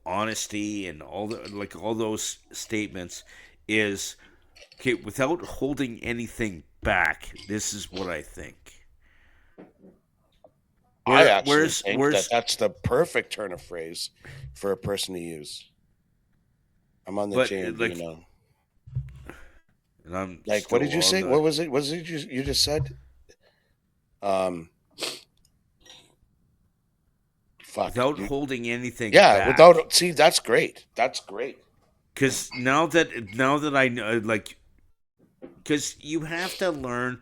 honesty and all the like all those statements is okay without holding anything back. This is what I think. I Where actually think that where's that's the perfect turn of phrase for a person to use. I'm on the but J and B like, now. and I'm Like, what did still you on say? the What was it? Was it you just said? Um, fuck. without holding anything Yeah, back. without. See, that's great. That's great. Because now that I know, like, because you have to learn.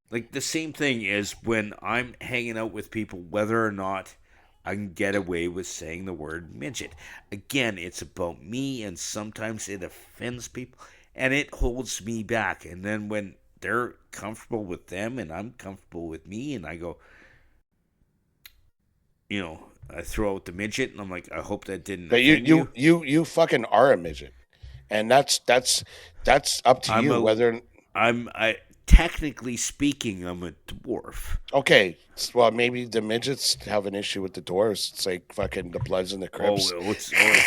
Like the same thing is when I'm hanging out with people, whether or not I can get away with saying the word midget. Again, it's about me, and sometimes it offends people, and it holds me back. And then when they're comfortable with them, and I'm comfortable with me, and I go, I throw out the midget, and I'm like, I hope that didn't But you offend you you. you you fucking are a midget, and that's up to I'm you a, whether. I technically speaking, I'm a dwarf. Okay, well maybe the midgets have an issue with the dwarves. It's like fucking the Bloods and the Oh, Crips. well,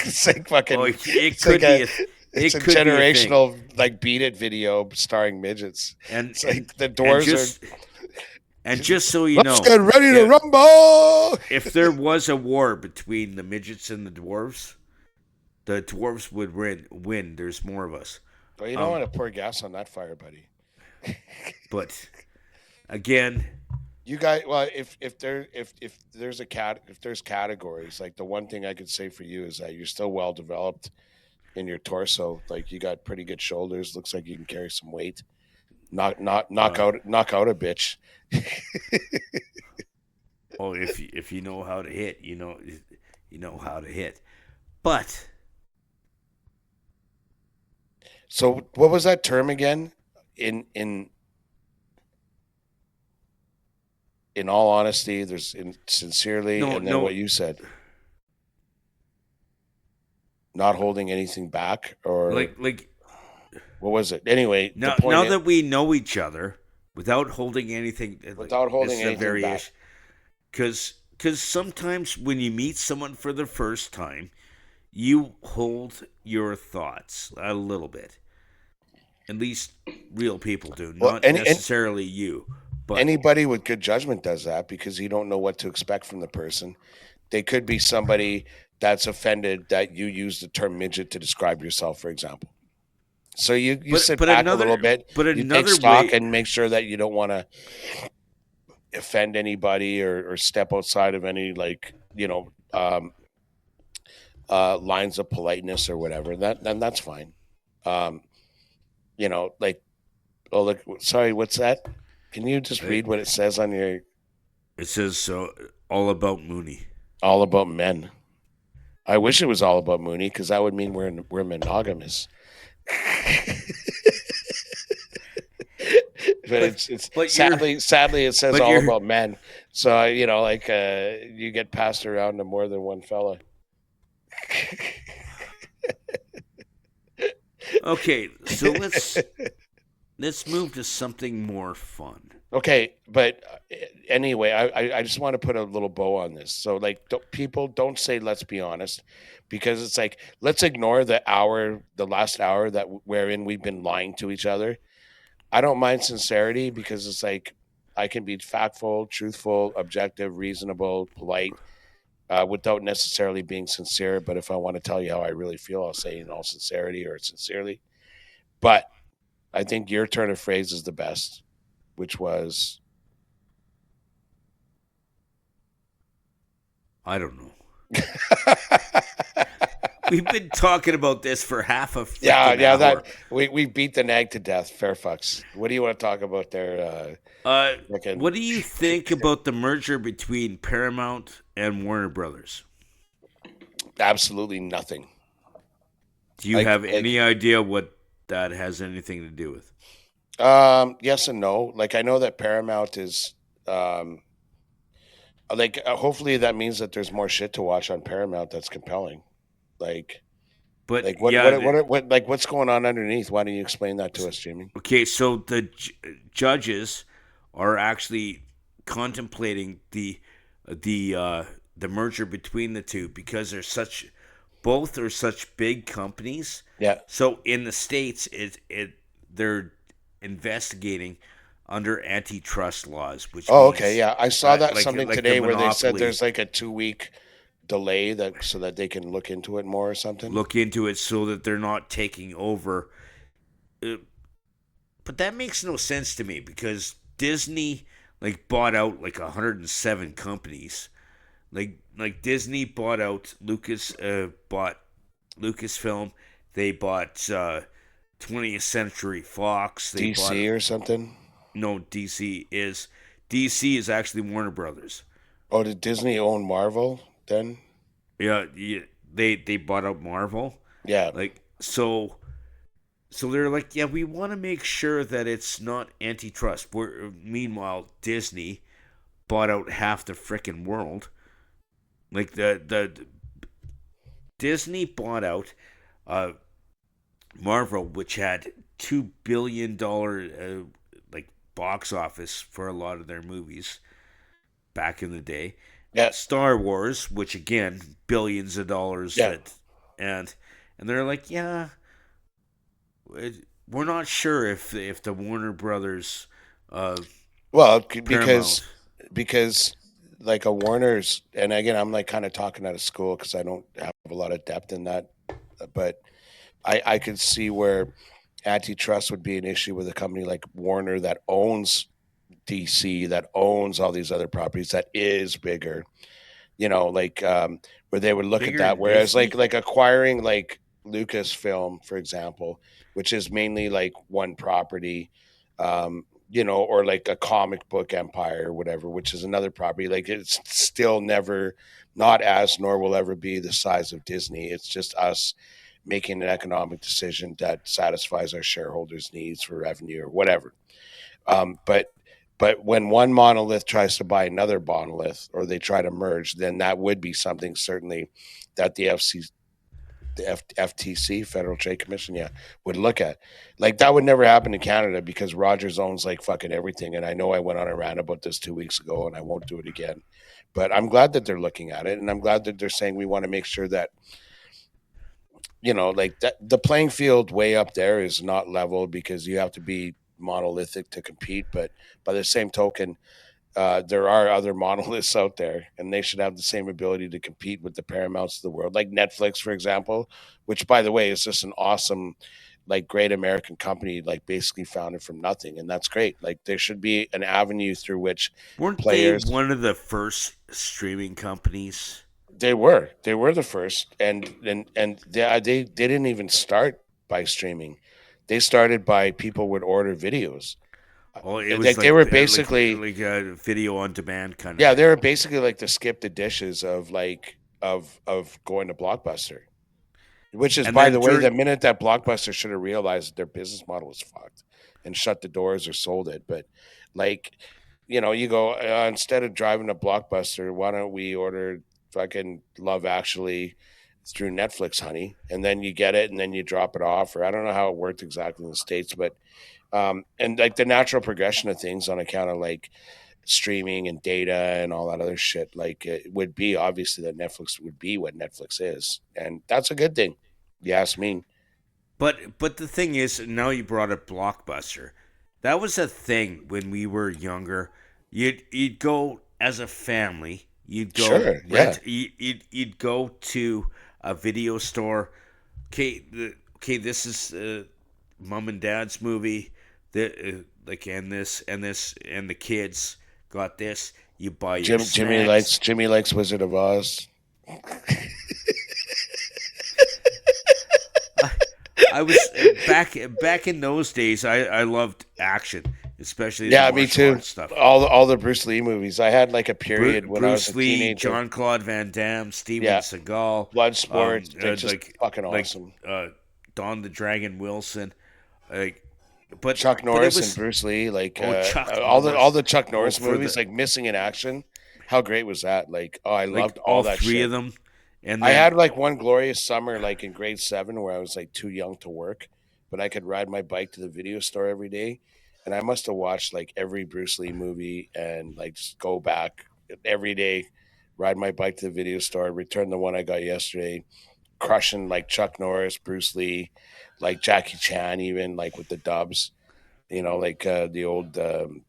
It's like oh, fucking. it It's like could a. be a, It's it a could be a thing. generational like beat it video starring midgets. and It's and like the and dwarves are. just so you Let's know, get ready to if, rumble. if there was a war between the midgets and the dwarves would win. There's more of us. But you don't Um, want to pour gas on that fire, buddy. but again, You guys, well, if there's if there's categories, like the one thing I could say for you is that you're still well developed in your torso. Like you got pretty good shoulders. Looks like you can carry some weight. uh, Knock out a bitch. oh, if you know how to hit, you know how to hit. But So what was that term again? In in all honesty, there's in sincerely, no, and then no, what you said, not holding anything back, or like what was it? Anyway, the point now is, that we know each other without holding anything, like without this holding is a anything back. variation. Because sometimes when you meet someone for the first time, you hold your thoughts a little bit, At least real people do, Well, not necessarily you. But anybody with good judgment does that because you don't know what to expect from the person. They could be somebody that's offended that you use the term midget to describe yourself, for example. So you sit but back a little another bit, but you take another stock way. and make sure that you don't want to offend anybody or step outside of any lines of politeness or whatever. Then that's fine. Um, like, oh look, sorry, what's that? Can you just read what it says on your It says so all about Mooney. all about men? I wish it was all about Mooney because that would mean we're monogamous. But it's but sadly it says all you're about men. So you get passed around to more than one fella. okay. So let's move to something more fun. Okay, but anyway, I just want to put a little bow on this. So like, people don't say let's be honest, because it's like let's ignore the last hour that wherein we've been lying to each other. I don't mind sincerity because it's like I can be factful, truthful, objective, reasonable, polite, without necessarily being sincere. But if I want to tell you how I really feel, I'll say in all sincerity or sincerely. But I think your turn of phrase is the best, which was I don't know. We've been talking about this for half a freaking hour. that we beat the nag to death. Fairfax. What do you want to talk about there? What do you think about the merger between Paramount and Warner Brothers? Absolutely nothing. Do you have any idea what that has anything to do with? Yes and no. Like I know that Paramount is hopefully that means that there's more shit to watch on Paramount that's compelling. But what's going on underneath? Why don't you explain that to us, Jamie? Okay, so the judges are actually contemplating the merger between the two because both are such big companies. Yeah. So in the States, they're investigating under antitrust laws, which okay, yeah, I saw that something like today the where they said monopoly. there's like a 2-week delay so that they can look into it more or something. Look into it so that they're not taking over. But that makes no sense to me because Disney bought out 107 companies. Like Disney bought out bought Lucasfilm. They bought 20th Century Fox. They DC or something. No, DC is actually Warner Brothers. Oh, did Disney own Marvel then? Yeah, they bought out Marvel. Yeah. So they're like, yeah, we want to make sure that it's not antitrust. Meanwhile, Disney bought out half the frickin' world. Like the Disney bought out Marvel, which had $2 billion box office for a lot of their movies back in the day. Yeah. Star Wars, which again billions of dollars. Yeah. And they're like, yeah, we're not sure if the Warner Brothers. Because like a Warner's, and again, I'm kind of talking out of school because I don't have a lot of depth in that, but I could see where antitrust would be an issue with a company like Warner that owns DC, that owns all these other properties, that is bigger, where they would look Bigger at that. than Whereas Disney? like acquiring Lucasfilm, for example, which is mainly one property, or like a comic book empire or whatever, which is another property. It's still never, not as, nor will ever be the size of Disney. It's just us making an economic decision that satisfies our shareholders' needs for revenue or whatever. But when one monolith tries to buy another monolith or they try to merge, then that would be something certainly that the FTC, Federal Trade Commission, would look at. That would never happen in Canada because Rogers owns fucking everything. And I know I went on a rant about this 2 weeks ago and I won't do it again. But I'm glad that they're looking at it. And I'm glad that they're saying we want to make sure that like that, the playing field way up there is not level because you have to be monolithic to compete. But by the same token, there are other monoliths out there, and they should have the same ability to compete with the Paramounts of the world, like Netflix, for example, which, by the way, is just an awesome, like, great American company, like basically founded from nothing, and that's great. Like, there should be an avenue through which Weren't they players. one of the first streaming companies? They were the first, and they didn't even start by streaming. They started by people would order videos. Oh, it was Like they were like basically. a video on demand kind of Yeah, thing. they were basically like the skip the dishes of like of going to Blockbuster. Which is, And by then the way, the during minute that Blockbuster should have realized their business model was fucked and shut the doors or sold it. But like, you go, instead of driving to Blockbuster, why don't we order fucking Love Actually through Netflix, honey? And then you get it, and then you drop it off. Or I don't know how it worked exactly in the States, but and like the natural progression of things on account of like streaming and data and all that other shit, like it would be obviously that Netflix would be what Netflix is, and that's a good thing. You ask me. but the thing is, now you brought up Blockbuster. That was a thing when we were younger. You'd go as a family. You'd go Sure, yeah. rent. You'd go to a video store. Okay, this is mom and dad's movie. Like and the kids got this. You buy your Jimmy snacks. likes Wizard of Oz. I, I was back in those days. I loved action, especially the Yeah, me martial too. arts stuff. All the Bruce Lee movies. I had like a period when I was Bruce a Lee, teenager. John Claude Van Damme, Steven Yeah, Seagal, Bloodsport. They're just like fucking like awesome. Don the Dragon Wilson, like, but Chuck it Norris and was Bruce Lee, like Chuck all Norris. the Chuck Oh, Norris for movies, the like Missing in Action. How great was that? Like, oh, I like loved all all that three of shit. them, and I then had like one glorious summer, like in grade 7, where I was like too young to work, but I could ride my bike to the video store every day, and I must have watched like every Bruce Lee movie and like just go back every day, ride my bike to the video store, return the one I got yesterday, crushing like Chuck Norris, Bruce Lee, like Jackie Chan, even like with the dubs, like the old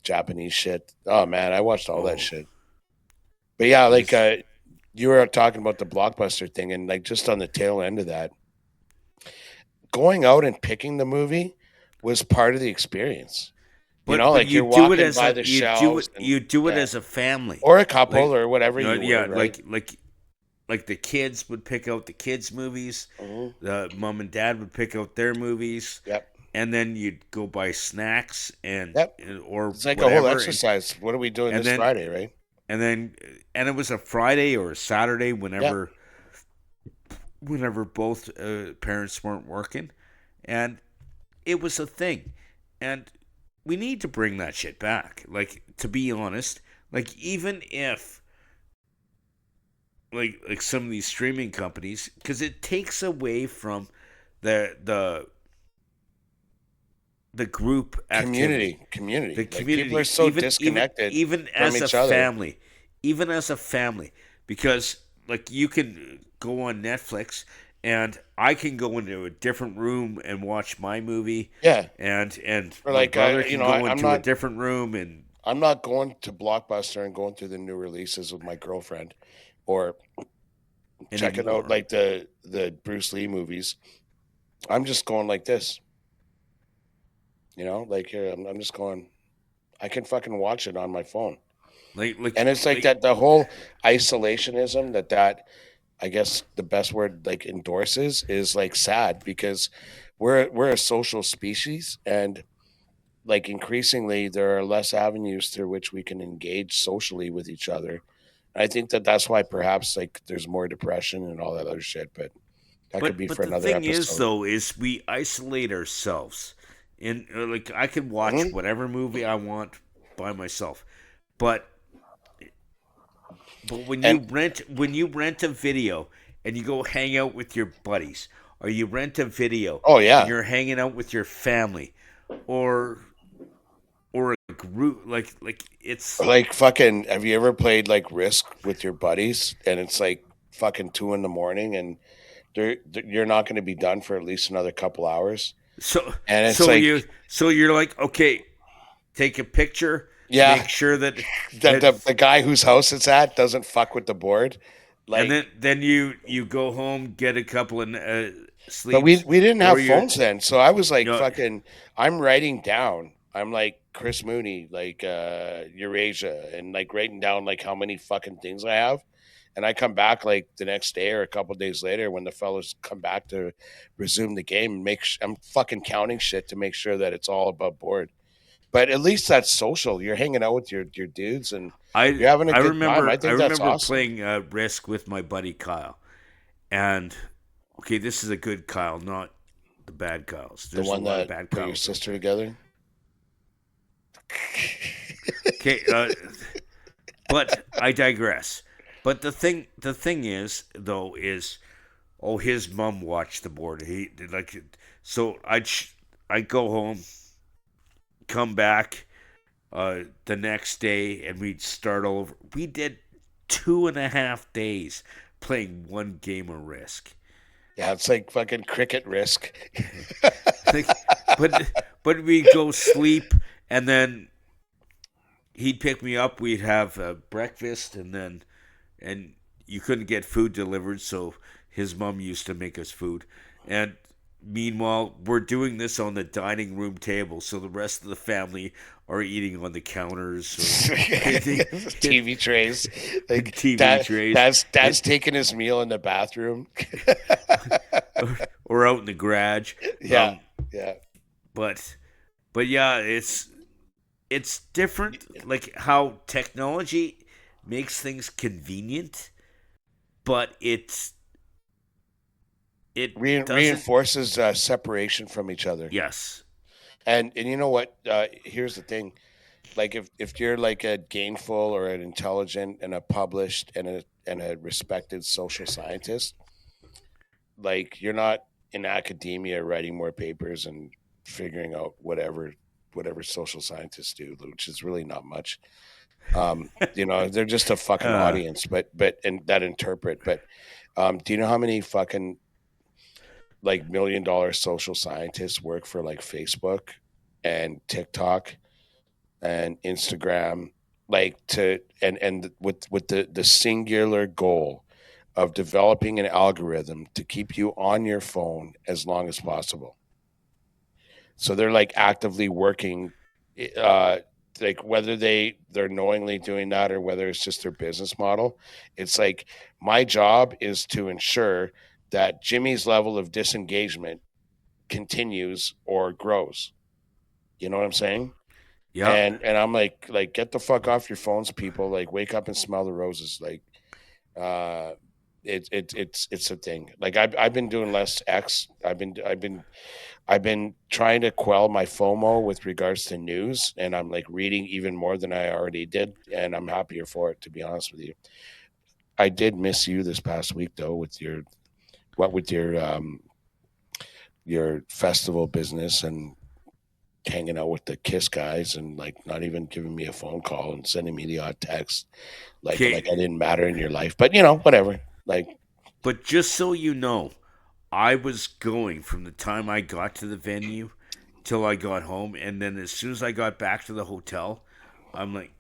Japanese shit. Oh man, I watched all that oh, shit. But yeah, like this you were talking about the Blockbuster thing, and like just on the tail end of that, going out and picking the movie was part of the experience. but Like you you're do it walking as by a the shelves and you do it yeah, as a family, or a like couple or whatever you yeah, were, right? like the kids would pick out the kids movies, Hmm. the mom and dad would pick out their movies, Yep, and then you'd go buy snacks yep. or It's like a whole whatever, exercise. What are we doing and this then Friday, right? and then and it was a Friday or a Saturday Yeah. whenever both parents weren't working, and it was a thing, and we need to bring that shit back. Like, to be honest, like, even if like some of these streaming companies, because it takes away from the the group activity, Community. the Like people are community, so disconnected even from as a each other. family, because like you can go on Netflix and I can go into a different room and watch my movie, Yeah. and Or my like brother can go I'm into a not different room and going to Blockbuster and going through the new releases with my girlfriend, or checking out anymore. like the Bruce Lee movies. I'm just going like this, like here I'm just going. I can fucking watch it on my phone, and it's like Like that the whole isolationism that I guess the best word like endorses is like sad because we're a social species, and like increasingly there are less avenues through which we can engage socially with each other. I think that that's why perhaps like there's more depression and all that other shit, but that could be but for the another thing is episode. though is we isolate ourselves. And like I can watch Hmm. whatever movie I want by myself. But when And you rent a video and you go hang out with your buddies, or you rent a video oh and yeah, you're hanging out with your family, or a group, like it's like fucking, have you ever played like Risk with your buddies and it's like fucking 2 in the morning and you're not going to be done for at least another couple hours. So And it's so like, you so you're like, okay, take a picture, yeah, make sure that that that the guy whose house it's at doesn't fuck with the board. and Like, then you go home, get a couple of but sleeps, we didn't or have you're phones then, so I was you like know fucking. I'm writing down. I'm like Chris Mooney, like Eurasia, and like writing down like how many fucking things I have. And I come back like the next day or a couple days later when the fellas come back to resume the game and I'm fucking counting shit to make sure that it's all above board. But at least that's social. You're hanging out with your dudes and I you're having a I good time. I remember I think that's remember awesome. playing Risk with my buddy Kyle, and okay, this is a good Kyle, not the bad Kyles. The There's a one lot of that bad put your Kyles out sister there. together. Okay, but I digress. But the thing is though is, oh, his mom watched the board. He like so I'd go home, come back the next day, and we'd start all over. We did 2.5 days playing one game of Risk. Yeah, it's like fucking cricket Risk. Like, but we'd go sleep, and then he'd pick me up. We'd have breakfast, and you couldn't get food delivered, so his mom used to make us food. And meanwhile, we're doing this on the dining room table, so the rest of the family are eating on the counters or TV trays. Like TV trays, dad's taking his meal in the bathroom. or out in the garage. Yeah, yeah. But but yeah, it's different. Like how technology makes things convenient, but it doesn't. Reinforces separation from each other. Yes. And you know what? Here's the thing. Like if you're like a gainful or an intelligent and a published and a respected social scientist, like you're not in academia writing more papers and figuring out whatever social scientists do, which is really not much. They're just a fucking Uh, audience, but and that interpret. But do you know how many fucking like $1 million social scientists work for like Facebook and TikTok and Instagram, like to and with the singular goal of developing an algorithm to keep you on your phone as long as possible. So they're like actively working, uh, like whether they're knowingly doing that or whether it's just their business model. It's like my job is to ensure that Jimmy's level of disengagement continues or grows. You know what I'm saying? yeah. And I'm like get the fuck off your phones, people. Like wake up and smell the roses. Like uh it's a thing. Like I've been doing less X. I've been trying to quell my FOMO with regards to news, and I'm like reading even more than I already did, and I'm happier for it, to be honest with you. I did miss you this past week though, with your festival business and hanging out with the Kiss guys and like not even giving me a phone call and sending me the odd text like I Okay. didn't matter in your life. But whatever. Like But just so you know, I was going from the time I got to the venue till I got home, and then as soon as I got back to the hotel, I'm like,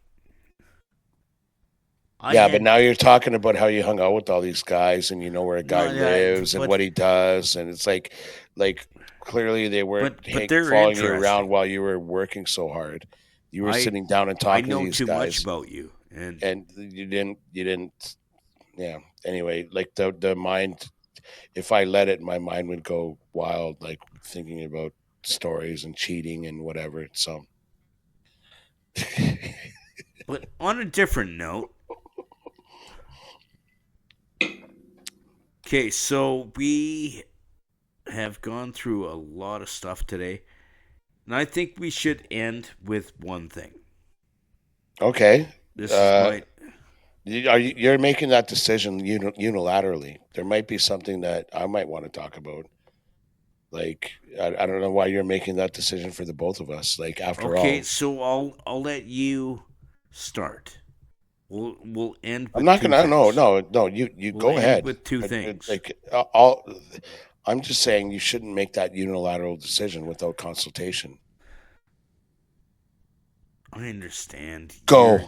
I yeah, but had now you're talking about how you hung out with all these guys and you know where a guy no, yeah, lives and but what he does, and it's like clearly they weren't but they're following you around interesting. while you were working so hard. You were I sitting down and I talking to know these too much guys, about you, and and you didn't. Yeah. Anyway, like the mind, if I let it, my mind would go wild, like thinking about stories and cheating and whatever. So but on a different note, okay, so we have gone through a lot of stuff today, and I think we should end with one thing. okay. This is Uh, my you're making that decision unilaterally. There might be something that I might want to talk about. Like I don't know why you're making that decision for the both of us. Like after okay. all, So I'll let you start. We'll end I'm with not two gonna. No, things. no, no. You We'll go end ahead. with two things. Like all. I'm just saying you shouldn't make that unilateral decision without consultation. I understand. Go.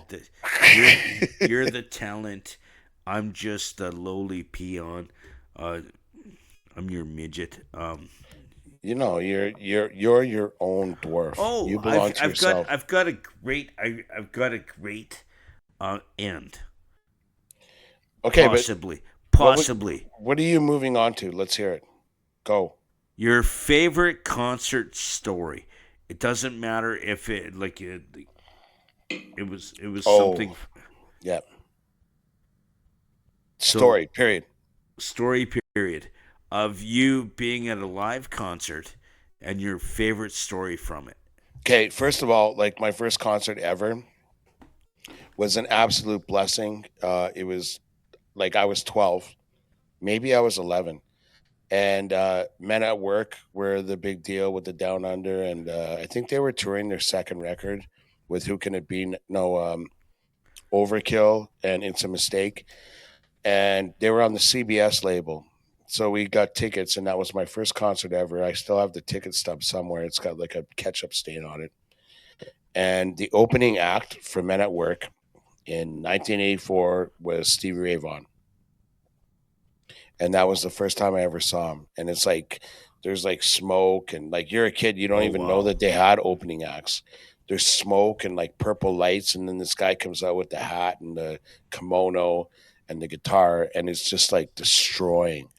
You're you're the talent. I'm just a lowly peon. Uh, I'm your midget. You're your own dwarf. Oh, You belong to yourself. I've got a great end. Okay, but Possibly. what was Possibly. what are you moving on to? Let's hear it. Go. Your favorite concert story. It doesn't matter if it was Oh, something. yeah. So Story. Period. story period of you being at a live concert and your favorite story from it. Okay. First of all, like my first concert ever was an absolute blessing. It was like I was 12, maybe I was 11, and Men at Work were the big deal with the Down Under, and I think they were touring their second record with Who Can It Be? No, Overkill and It's a Mistake, and they were on the CBS label. So we got tickets, and that was my first concert ever. I still have the ticket stub somewhere. It's got like a ketchup stain on it. And the opening act for Men at Work in 1984 was Stevie Ray Vaughan, and that was the first time I ever saw him. And it's like there's like smoke, and like you're a kid, you don't Oh even know wow. that they had opening acts. There's smoke and like purple lights, and then this guy comes out with the hat and the kimono and the guitar, and it's just like destroying.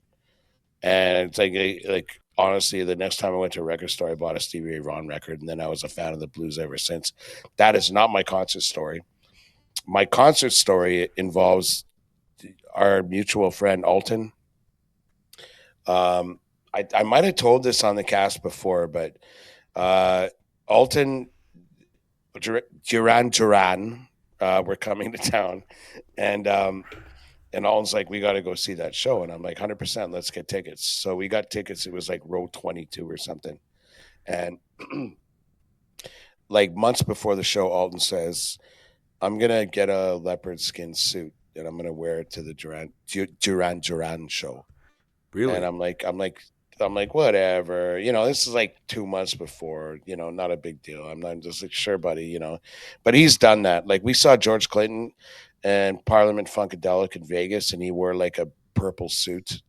And it's like honestly, the next time I went to a record store, I bought a Stevie Ray Vaughan record, and then I was a fan of the blues ever since. That is not my concert story. My concert story involves our mutual friend Alton. I might have told this on the cast before, but uh, Alton, Duran, were coming to town, and Alton's like, we got to go see that show, and I'm like, 100%, let's get tickets. So we got tickets. It was like row 22 or something, and like months before the show, Alton says, I'm gonna get a leopard skin suit and I'm gonna wear it to the Duran show. And Really? I'm like, whatever. This is like 2 months before. Not a big deal. I'm not just like, sure, buddy. But he's done that. Like we saw George Clinton and Parliament Funkadelic in Vegas, and he wore like a purple suit.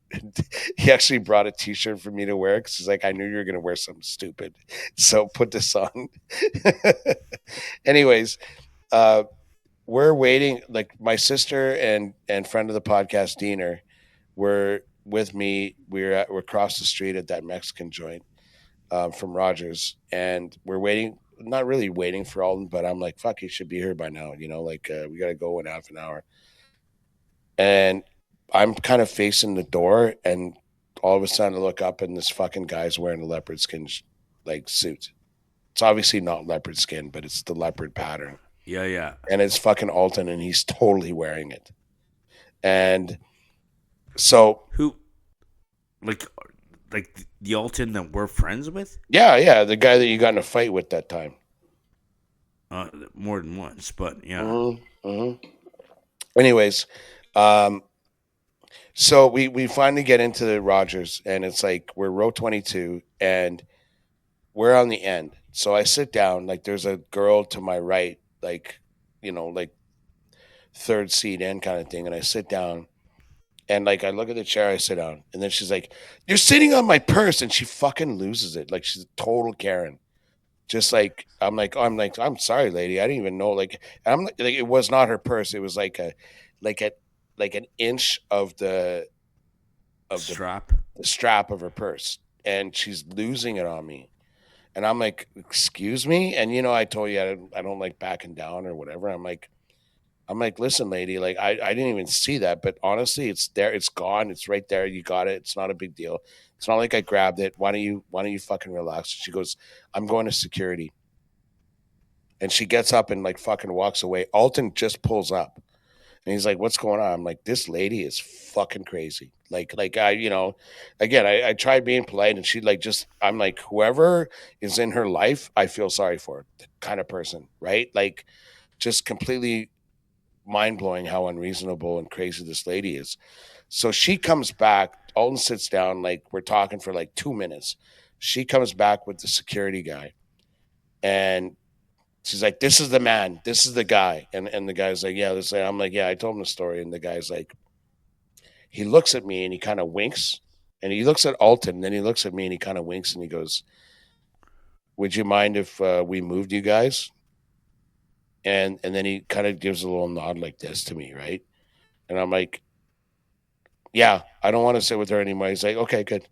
He actually brought a T-shirt for me to wear because he's like, I knew you were gonna wear something stupid, so put this on. Anyways, uh, we're waiting. Like my sister and friend of the podcast, Diener, were with me. We're across the street at that Mexican joint from Rogers, and we're waiting. Not really waiting for Alden, but I'm like, fuck, he should be here by now. Like we got to go in half an hour. And I'm kind of facing the door, and all of a sudden I look up, and this fucking guy's wearing a leopard skin like suit. It's obviously not leopard skin, but it's the leopard pattern, Yeah, yeah. and it's fucking Alton, and he's totally wearing it. And so Who like the Alton that we're friends with? yeah, yeah, the guy that you got in a fight with that time. More than once, but yeah. Hmm. Anyways, um, so we finally get into the Rogers, and it's like we're row 22, and we're on the end. So I sit down. Like there's a girl to my right, like third seat in kind of thing, and I sit down. And like I look at the chair, I sit down, and then she's like, "You're sitting on my purse," and she fucking loses it. Like she's a total Karen. Just like I'm sorry, lady. I didn't even know. Like it was not her purse. It was like a like an inch of Strap. the strap of her purse, and she's losing it on me. And I'm like, excuse me. And I told you I don't like backing down or whatever. I'm like, listen, lady, like I didn't even see that, but honestly, it's there, it's gone, it's right there, you got it. It's not a big deal. It's not like I grabbed it. Why don't you fucking relax? She goes, I'm going to security. And she gets up and like fucking walks away. Alton just pulls up. And he's like, what's going on? I'm like, this lady is fucking crazy. Like again, I tried being polite, and she like just I'm like, whoever is in her life, I feel sorry for, kind of person, right? Like just completely mind blowing how unreasonable and crazy this lady is. So she comes back. Alton sits down. Like we're talking for like 2 minutes. She comes back with the security guy, and she's like, "This is the man. This is the guy." And the guy's like, "Yeah." This. I'm like, "Yeah." I told him the story, and the guy's like, he looks at me and he kind of winks, and he looks at Alton, and then he looks at me and he kind of winks, and he goes, "Would you mind if we moved you guys?" And then he kind of gives a little nod like this to me, right? And I'm like, "Yeah, I don't want to sit with her anymore." He's like, "Okay, good."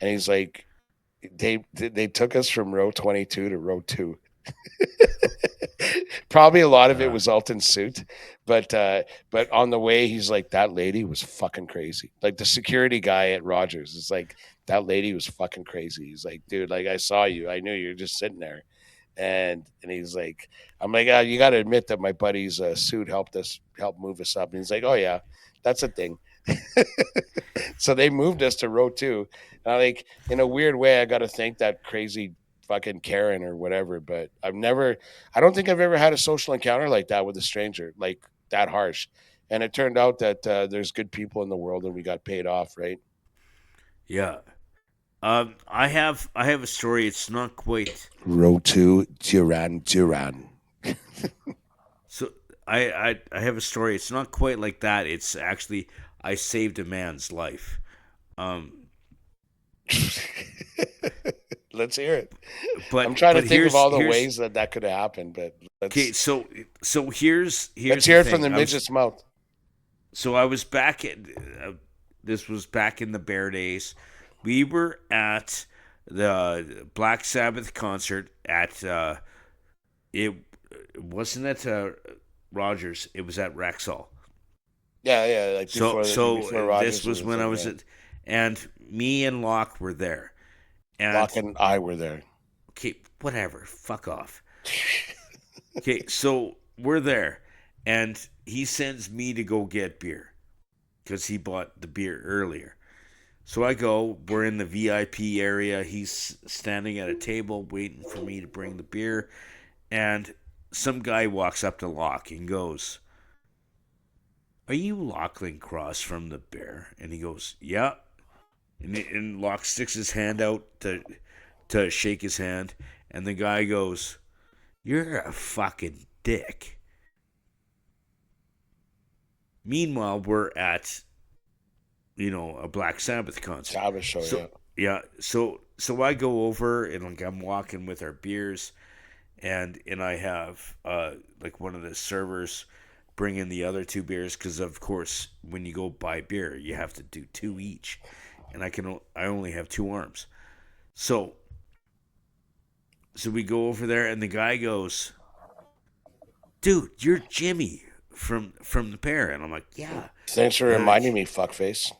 And he's like, they took us from row 22 to row 2. Probably a lot of it Uh, was Alton's suit, but on the way he's like, that lady was fucking crazy. Like the security guy at Rogers is like, that lady was fucking crazy. He's like, dude, like I saw you, I knew you were just sitting there, and he's like, I'm like, you got to admit that my buddy's suit help move us up, and he's like, oh yeah, that's a thing. So they moved us to row 2. And I like in a weird way, I got to thank that crazy fucking Karen or whatever. But I don't think I've ever had a social encounter like that with a stranger, like that harsh. And it turned out that there's good people in the world, and we got paid off, right? yeah. I have a story. It's not quite. Row 2, Duran. So I have a story. It's not quite like that. It's actually I saved a man's life. Um, Let's hear it. I'm but trying to but think of all the here's ways that that could have happened, but okay. So let's here's the hear it from thing. the midget's mouth. I was back at this was back in the Bear days. We were at the Black Sabbath concert at it wasn't at Rogers. It was at Rexall. Yeah, yeah, like before This Rogers was was when I in, was yeah. at, and me and Locke were there. And Locke and I were there. okay, whatever, fuck off. Okay, so we're there, and he sends me to go get beer because he bought the beer earlier. So I go. We're in the VIP area. He's standing at a table waiting for me to bring the beer, and some guy walks up to Locke and goes, "Are you Lachlan Cross from the Bear?" And he goes, "Yeah." And Locke sticks his hand out to shake his hand, and the guy goes, "You're a fucking dick." Meanwhile, we're at a Black Sabbath concert. Sabbath show, yeah. So yeah, so I go over and like I'm walking with our beers, and I have like one of the servers bring in the other two beers because of course when you go buy beer you have to do two each, and I only have two arms. So we go over there and the guy goes, "Dude, you're Jimmy from the Bear," and I'm like, "Yeah." Thanks for And reminding me, fuckface.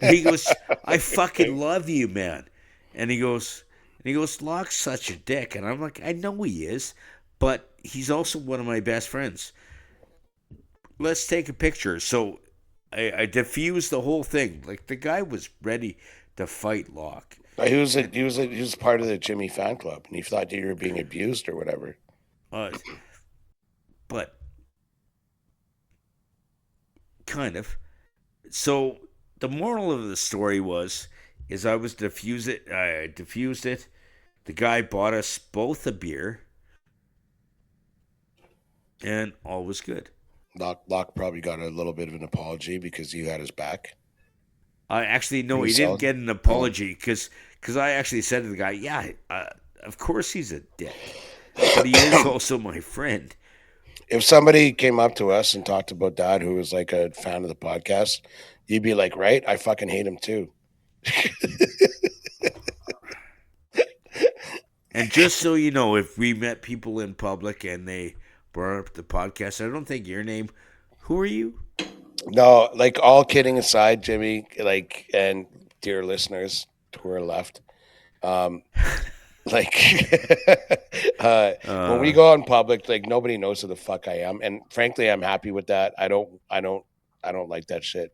he goes, "I fucking love you, man." And he goes, "Locke's such a dick." And I'm like, "I know he is, but he's also one of my best friends. Let's take a picture." So I diffused the whole thing. Like the guy was ready to fight Locke. But he was part of the Jimmy fan club, and he thought you were being abused or whatever. Uh, but kind of. So the moral of the story is I diffused it. The guy bought us both a beer, and all was good. Locke probably got a little bit of an apology because you had his back. I actually no, Pretty he didn't solid. get an Oh. apology because I actually said to the guy, "Yeah, of course he's a dick, but he is also my friend." If somebody came up to us and talked about Dad, who was like a fan of the podcast, you'd be like, right? I fucking hate him too. And just so you know, if we met people in public and they brought up the podcast, I don't think your name. Who are you? No, like all kidding aside, Jimmy, like, and dear listeners who are left, um, like, when we Uh, go out in public, like nobody knows who the fuck I am, and frankly, I'm happy with that. I don't like that shit.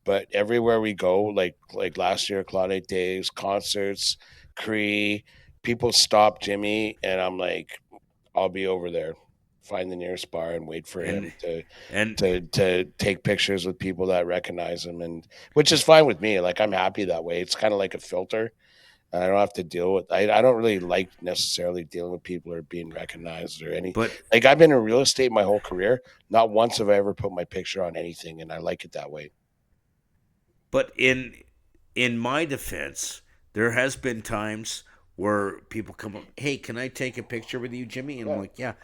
But everywhere we go, like last year, Claudette Days, concerts, Cree, people stop Jimmy, and I'm like, I'll be over there. find the nearest bar and wait for him and to take pictures with people that recognize him, and which is fine with me. Like I'm happy that way. It's kind of like a filter. And I don't have to deal with. I don't really like necessarily dealing with people or being recognized or any. but Like I've been in real estate my whole career. Not once have I ever put my picture on anything, and I like it that way. but in my defense, there has been times where people come up, hey, can I take a picture with you, Jimmy? And I'm like, yeah.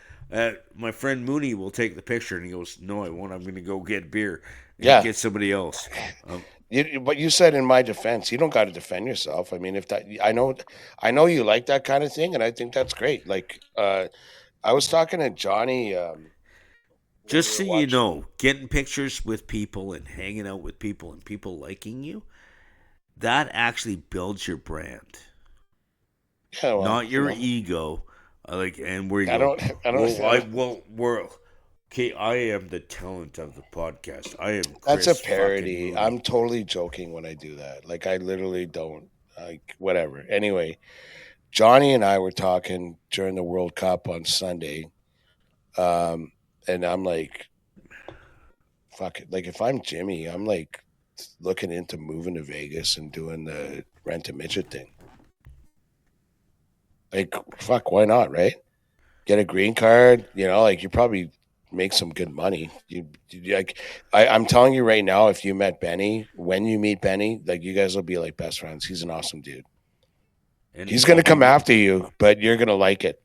My friend Mooney will take the picture, and he goes, no, I won't. I'm going to go get beer and Yeah. get somebody else. But you said in my defense, you don't got to defend yourself. I mean, if that, I know you like that kind of thing, and I think that's great. Like, I was talking to Johnny. Just so you know, getting pictures with people and hanging out with people and people liking you, that actually builds your brand, Yeah, well, not your you know, ego. And where you I go. don't. Okay, I am the talent of the podcast. I am. That's Chris a parody. fucking Mooney. I'm totally joking when I do that. Like I literally don't like whatever. Anyway, Johnny and I were talking during the World Cup on Sunday, and I'm like, fuck it. Like if I'm Jimmy, I'm like looking into moving to Vegas and doing the rent a midget thing. Like fuck, why not? Right? Get a green card. You know, like you probably make some good money. Like I'm telling you right now, if you met Benny, when you meet Benny, like you guys will be like best friends. He's an awesome dude. And He's gonna come after you, but you're gonna like it.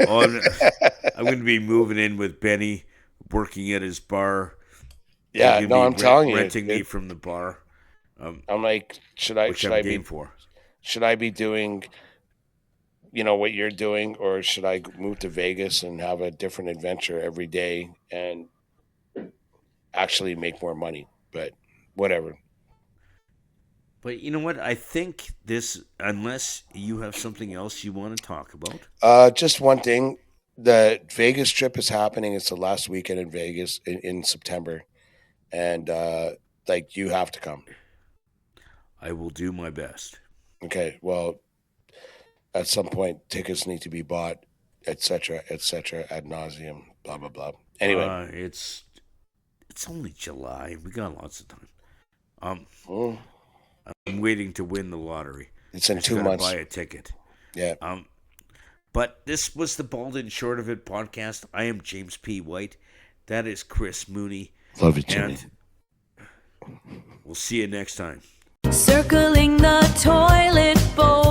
I'm going to be moving in with Benny, working at his bar. Yeah, no, I'm telling you, renting me from the bar. I'm like, should I be doing, you know, what you're doing, or should I move to Vegas and have a different adventure every day and actually make more money? But whatever. But you know what? I think this, unless you have something else you want to talk about. Just one thing. The Vegas trip is happening. It's the last weekend in Vegas in September. And like you have to come. I will do my best. Okay. Well, at some point tickets need to be bought, etc., ad nauseum, blah blah blah. Anyway, it's only July. We got lots of time. I'm waiting to win the lottery. It's in 2 months. Buy a ticket. Yeah. But this was the Bald and Short of It podcast. I am James P. White. That is Chris Mooney. Love you, Jimmy. And we'll see you next time. Circling the toilet bowl.